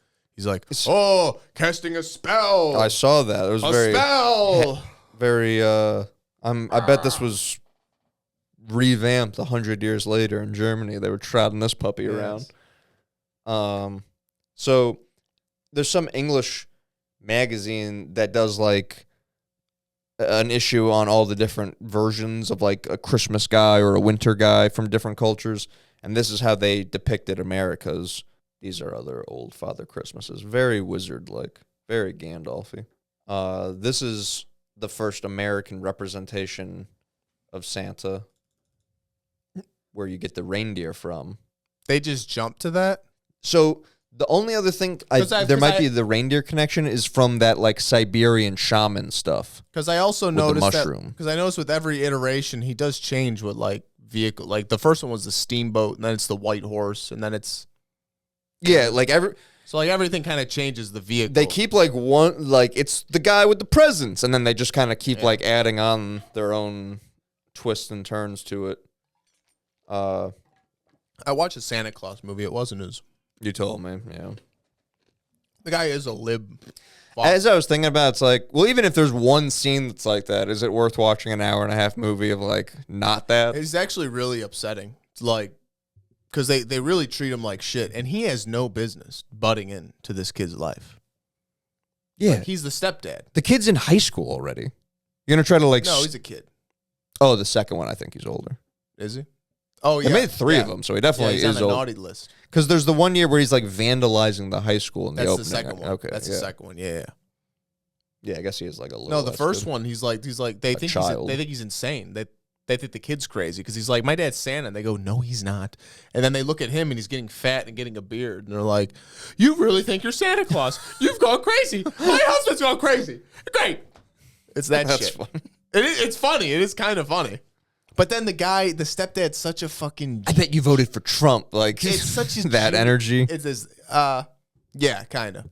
oh, casting a spell. I saw that. It was very spell. Very. I bet this was revamped 100 years later in Germany. They were trotting this puppy around. So there's some English magazine that does like an issue on all the different versions of like a Christmas guy or a winter guy from different cultures. And this is how they depicted America's. These are other old Father Christmases. Very wizard-like, very Gandalf-y. This is the first American representation of Santa where you get the reindeer from. They just jumped to that? So the only other thing there might be the reindeer connection is from that like Siberian shaman stuff. Because I also noticed the mushroom. Because I noticed with every iteration he does change what like vehicle. Like the first one was the steamboat, and then it's the white horse, and then it's like everything kind of changes the vehicle. They keep like one like it's the guy with the presents, and then they just kind of keep like adding on their own twists and turns to it. I watched a Santa Claus movie. It wasn't as you told me, yeah. The guy is a lib. As I was thinking about, it's like, well, even if there's one scene that's like that, is it worth watching an hour and a half movie of like not that? It's actually really upsetting. It's like, because they really treat him like shit, and he has no business butting into this kid's life. Yeah, Like, he's the stepdad. the kid's in high school already. You're gonna try to like? No, he's a kid. Oh, the second one, I think he's older. Is he? Oh yeah, They made three of them, so he definitely he's is on the old. naughty list. Because there's the one year where he's like vandalizing the high school in the That's opening. the second one. Okay, That's the second one. Yeah. Yeah, I guess he is like a little. No, the less first good. one, he's like they think child. they think he's insane. They think the kid's crazy because he's like, my dad's Santa, and they go, no, he's not. And then they look at him and he's getting fat and getting a beard, and they're like, you really think you're Santa Claus? You've gone crazy. My husband's gone crazy. Great. It's that That's shit. funny. It's funny. It is kind of funny. But then the stepdad's such a fucking. I bet you voted for Trump. Like It's such a that energy. It's this. Yeah, kind of.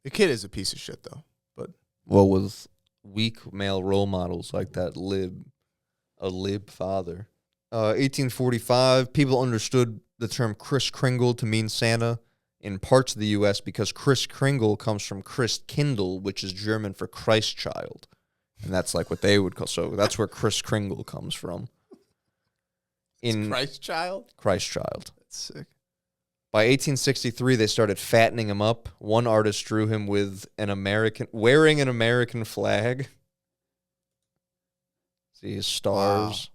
The kid is a piece of shit though. But Well, with weak male role models like that, a lib father. 1845, people understood the term Kris Kringle to mean Santa in parts of the U.S. because Kris Kringle comes from Christ Kindle, which is German for Christ child. And that's like what they would call. So that's where Kris Kringle comes from. In Christ child. Christ child. That's sick. By 1863, they started fattening him up. One artist drew him with wearing an American flag. See his stars.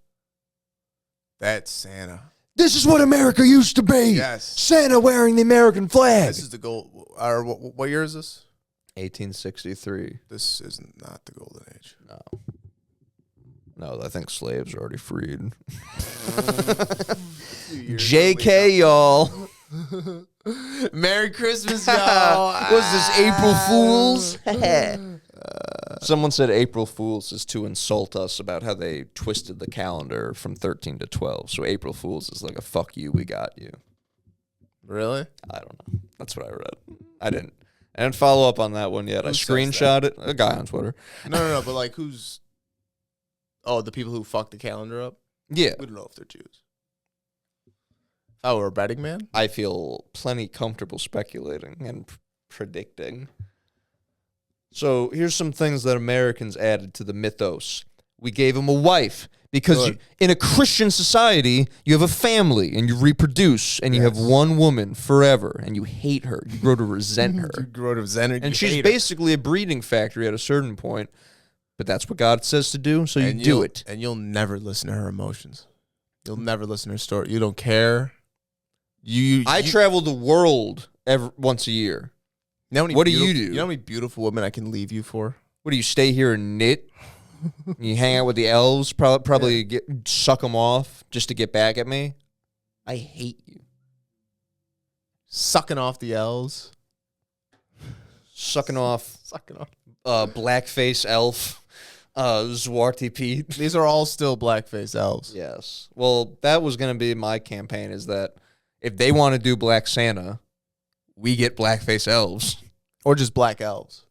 That's Santa. This is what America used to be. Yes. Santa wearing the American flag. This is the gold. Or what year is this? 1863. This is not the golden age. No, I think slaves are already freed. 2 years JK, y'all. Merry Christmas, y'all. Was this April Fool's? Someone said April Fool's is to insult us about how they twisted the calendar from 13 to 12. So April Fool's is like a fuck you, we got you. Really? I don't know. That's what I read. I didn't follow up on that one yet. Who I says screenshot it. A guy on Twitter. No. But like, who's? Oh, the people who fucked the calendar up. Yeah. We don't know if they're Jews. Oh, we're a betting man. I feel plenty comfortable speculating and predicting. So here's some things that Americans added to the mythos. We gave him a wife because in a Christian society, you have a family and you reproduce and you have one woman forever and you hate her. You grow to resent her. You grow to resent her. And she's basically a breeding factory at a certain point. But that's what God says to do, so you do it. And you'll never listen to her emotions. You'll never listen to her story. You don't care. I travel the world once a year. What do you do? You know how many beautiful women I can leave you for? What do you stay here and knit? You hang out with the elves, probably suck them off just to get back at me? I hate you. Sucking off the elves. Sucking off blackface elf. Zwarty Pete. These are all still blackface elves. Yes. Well, that was going to be my campaign, is that if they want to do Black Santa, we get blackface elves. Or just black elves.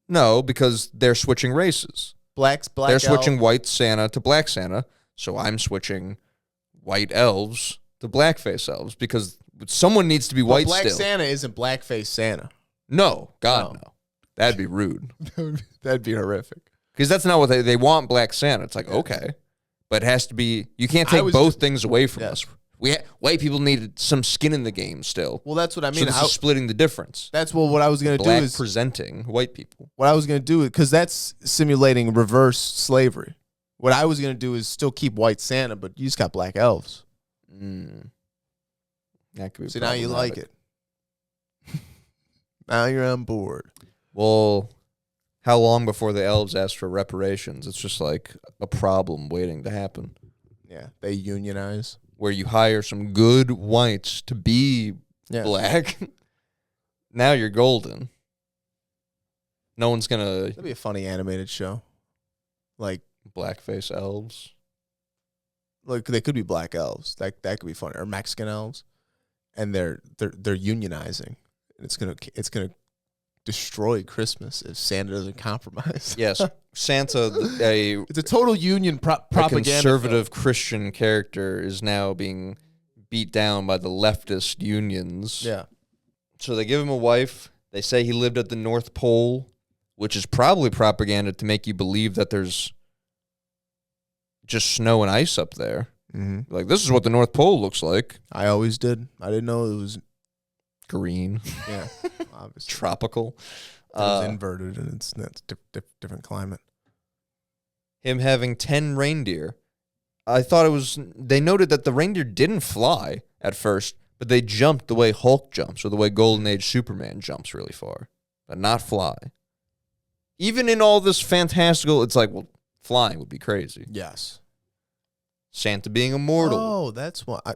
No, because they're switching races. They're switching white Santa to black Santa, so I'm switching white elves to blackface elves because someone needs to be white Black still. Santa isn't blackface Santa. No, God, no. That'd be rude. That'd be horrific. Because that's not what they want. Black Santa. It's like, okay, but it has to be. You can't take both things away from us. White people needed some skin in the game still. Well, that's what I mean. So this is splitting the difference. That's what I was going to do is presenting white people. What I was going to do, because that's simulating reverse slavery. What I was going to do is still keep white Santa, but you just got black elves. That could be. So now you like it. Now you're on board. Well, how long before the elves ask for reparations? It's just like a problem waiting to happen. Yeah, they unionize. Where you hire some good whites to be black. Now you're golden. No one's going to... That'd be a funny animated show. Like... Blackface elves. Like, they could be black elves. That could be funny. Or Mexican elves. And they're unionizing. And it's gonna destroy Christmas if Santa doesn't compromise. Yes. Santa, it's a total union propaganda. A conservative Christian character is now being beat down by the leftist unions. Yeah. So they give him a wife. They say he lived at the North Pole, which is probably propaganda to make you believe that there's just snow and ice up there. Mm-hmm. Like, this is what the North Pole looks like. I always did. I didn't know it was Green. yeah, obviously. Tropical. It was inverted, and that's different climate. Him having 10 reindeer. I thought it was... They noted that the reindeer didn't fly at first, but they jumped the way Hulk jumps or the way Golden Age Superman jumps really far, but not fly. Even in all this fantastical, it's like, well, flying would be crazy. Yes. Santa being immortal. Oh, that's why I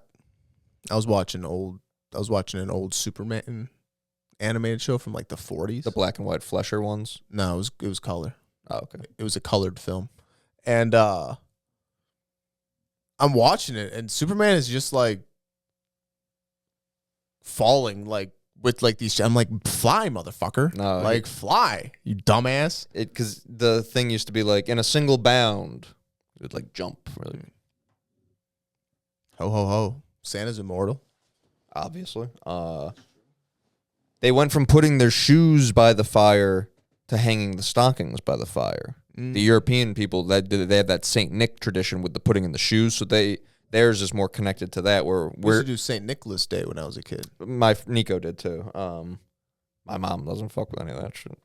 was watching an old Superman animated show from like the 40s. The black and white Flesher ones. No, it was color. Oh, okay. It was a colored film. And I'm watching it, and Superman is just like falling like with like these. I'm like, fly, motherfucker! No, like fly, you dumbass. Because the thing used to be like in a single bound, it would like jump. Really, Ho ho ho! Santa's immortal. obviously. They went from putting their shoes by the fire to hanging the stockings by the fire. The European people they have that Saint Nick tradition with the putting in the shoes, so theirs is more connected to that. Where We used to do St. Nicholas Day when I was a kid. my Nico did too. My mom doesn't fuck with any of that shit.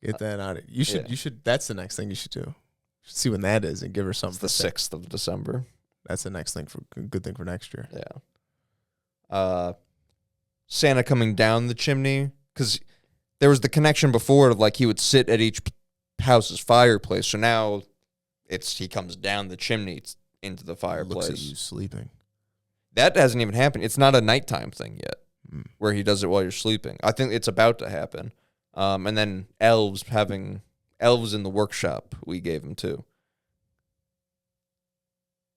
Get that out of it. You should. Yeah. You should. That's the next thing you should do. You should see when that is and give her It's something. the 6th of December. That's the next thing good thing for next year. Yeah. Santa coming down the chimney, because there was the connection before of like he would sit at each house's fireplace. So now he comes down the chimney into the fireplace. Looks at you sleeping. That hasn't even happened. It's not a nighttime thing yet, where he does it while you're sleeping. I think it's about to happen. And then elves in the workshop we gave him too.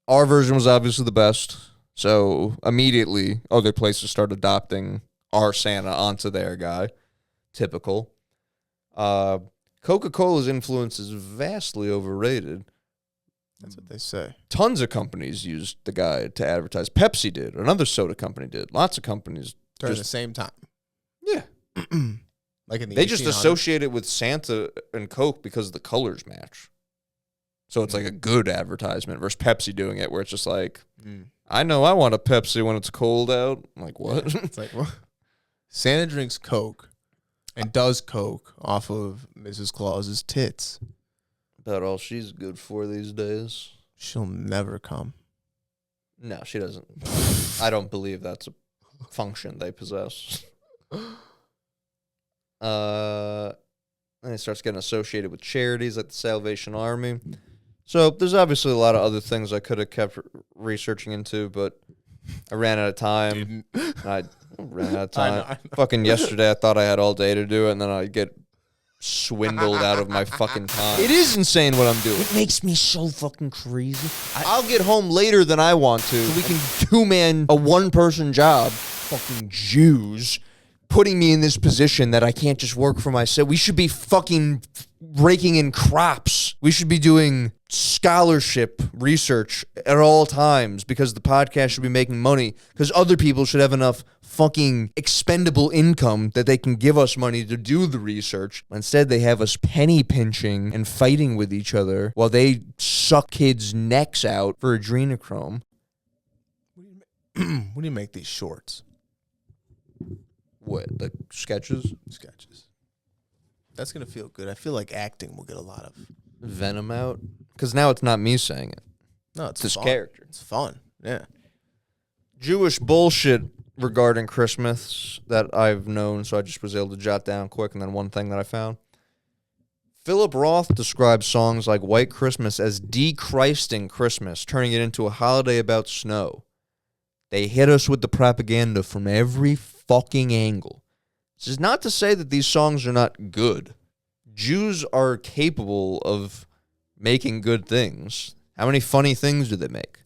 Our version was obviously the best, so immediately other places start adopting our Santa onto their guy. Typical. Coca-Cola's influence is vastly overrated. That's what they say. Tons of companies used the guy to advertise. Pepsi did. Another soda company did. Lots of companies. During the same time. Yeah. Like in the They just 1800s. associate it with Santa and Coke because the colors match. So it's like a good advertisement versus Pepsi doing it where it's just like, I know I want a Pepsi when it's cold out. I'm like, what? It's like, what? Santa drinks Coke and does Coke off of Mrs. Claus's tits. About all she's good for these days. She'll never come. No, she doesn't. I don't believe that's a function they possess. And it starts getting associated with charities like the Salvation Army. So there's obviously a lot of other things I could have kept researching into, but I ran out of time. I ran out of time. I know. Fucking yesterday, I thought I had all day to do it, and then I get swindled out of my fucking time. It is insane what I'm doing. It makes me so fucking crazy. I'll get home later than I want to. So we can a one-person job. Fucking Jews putting me in this position that I can't just work for myself. We should be fucking raking in crops. We should be doing scholarship research at all times because the podcast should be making money because other people should have enough fucking expendable income that they can give us money to do the research. Instead, they have us penny pinching and fighting with each other while they suck kids' necks out for adrenochrome. When do you make these shorts? What, like sketches? Sketches. That's going to feel good. I feel like acting will get a lot of... Venom out? Because now it's not me saying it. No, it's This fun. character. It's fun. Yeah. Jewish bullshit regarding Christmas that I've known, so I just was able to jot down quick, and then one thing that I found. Philip Roth describes songs like White Christmas as de-Christing Christmas, turning it into a holiday about snow. They hit us with the propaganda from every fucking angle. This is not to say that these songs are not good. Jews are capable of making good things. How many funny things do they make?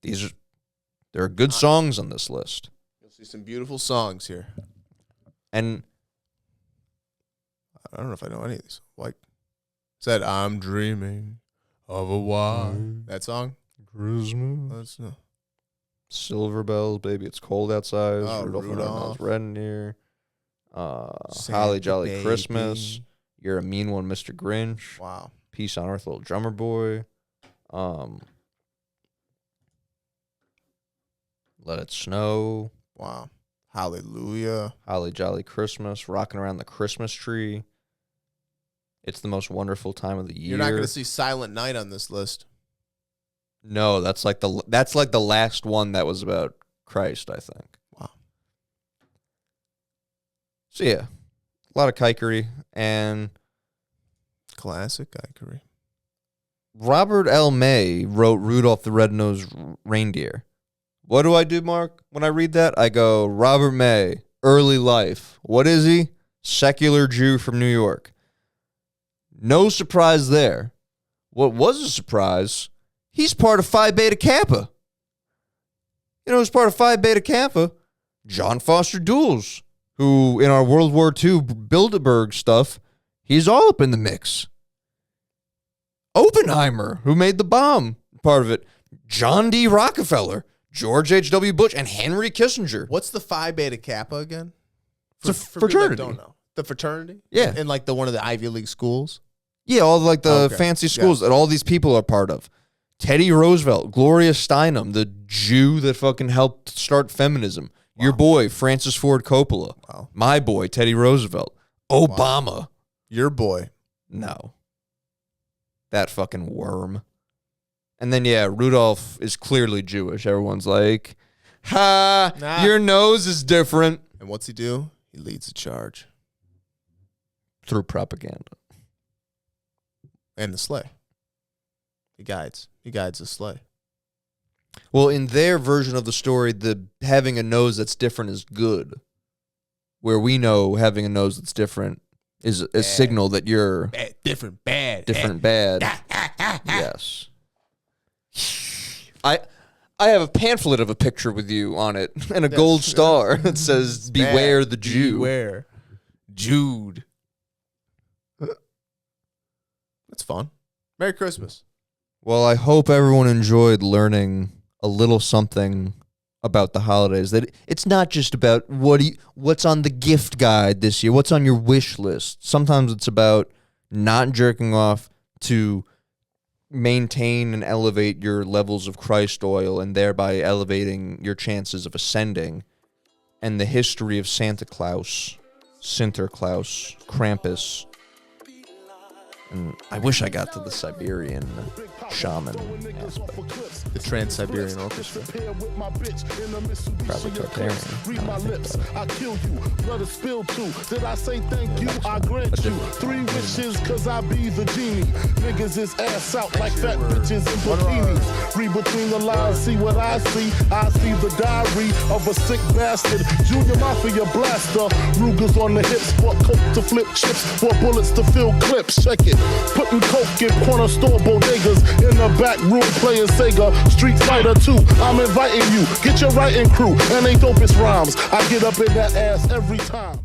There are good songs on this list. You'll see some beautiful songs here. And I don't know if I know any of these. Like, said, I'm dreaming of a white. That song? Christmas. That's no. Silver Bells, Baby It's Cold Outside. Oh, Rudolph the Rudolph. Red-Nosed Reindeer. Santa Holly Jolly Baby. Christmas. You're a Mean One, Mr. Grinch. Wow. Peace on Earth, Little Drummer Boy. Let It Snow. Wow. Hallelujah. Holly Jolly Christmas. Rocking Around the Christmas Tree. It's the most wonderful time of the year. You're not going to see Silent Night on this list. No, that's like the last one that was about Christ, I think. Wow. So yeah, a lot of kikery, and Classic Ikery. Robert L. May wrote Rudolph the Red-Nosed Reindeer. What do I do, Mark? When I read that, I go, Robert May, early life. What is he? Secular Jew from New York. No surprise there. What was a surprise, he's part of Phi Beta Kappa. You know who's part of Phi Beta Kappa? John Foster Dulles, who in our World War II Bilderberg stuff, he's all up in the mix. Oppenheimer, who made the bomb, part of it. John D. Rockefeller, George H.W. Bush, and Henry Kissinger. What's the Phi Beta Kappa again? It's a For people that fraternity. don't know. The fraternity? Yeah. In like one of the Ivy League schools? Yeah, all like the Okay. fancy schools Yeah. that all these people are part of. Teddy Roosevelt, Gloria Steinem, the Jew that fucking helped start feminism. Your boy, Francis Ford Coppola. Wow. My boy, Teddy Roosevelt. Obama. Your boy. No. That fucking worm. And then, yeah, Rudolph is clearly Jewish. Everyone's like, ha, Nah. your nose is different. And what's he do? He leads the charge. Through propaganda. And the sleigh. He guides the sleigh. Well, in their version of the story, the having a nose that's different is good. Where we know having a nose that's different is a signal that you're Bad, different, bad. different, bad. Yes. I have a pamphlet of a picture with you on it and a gold star that says "Beware the Jew." Beware. Jude. That's fun. Merry Christmas. Well, I hope everyone enjoyed learning a little something about the holidays. That it's not just about what's on the gift guide this year, what's on your wish list. Sometimes it's about not jerking off to maintain and elevate your levels of Christ oil and thereby elevating your chances of ascending. And the history of Santa Claus, Sinterklaas, Krampus. And I wish I got to the Siberian shaman aspect. The Trans-Siberian Orchestra. Probably Tartarian. Read my lips, I kill you. Blood is spilled too. Did I say thank you? I grant you 3 wishes, cause I be the genie. Niggas is ass out like fat bitches in bikinis. Read between the lines, see what I see. I see the diary of a sick bastard. Junior Mafia blaster. Rugers on the hips, for coke to flip chips, for bullets to fill clips. Check it. Putting coke in corner store bodegas. In the back room playing Sega. Street Fighter 2. I'm inviting you. Get your writing crew. And they dopest rhymes. I get up in that ass every time.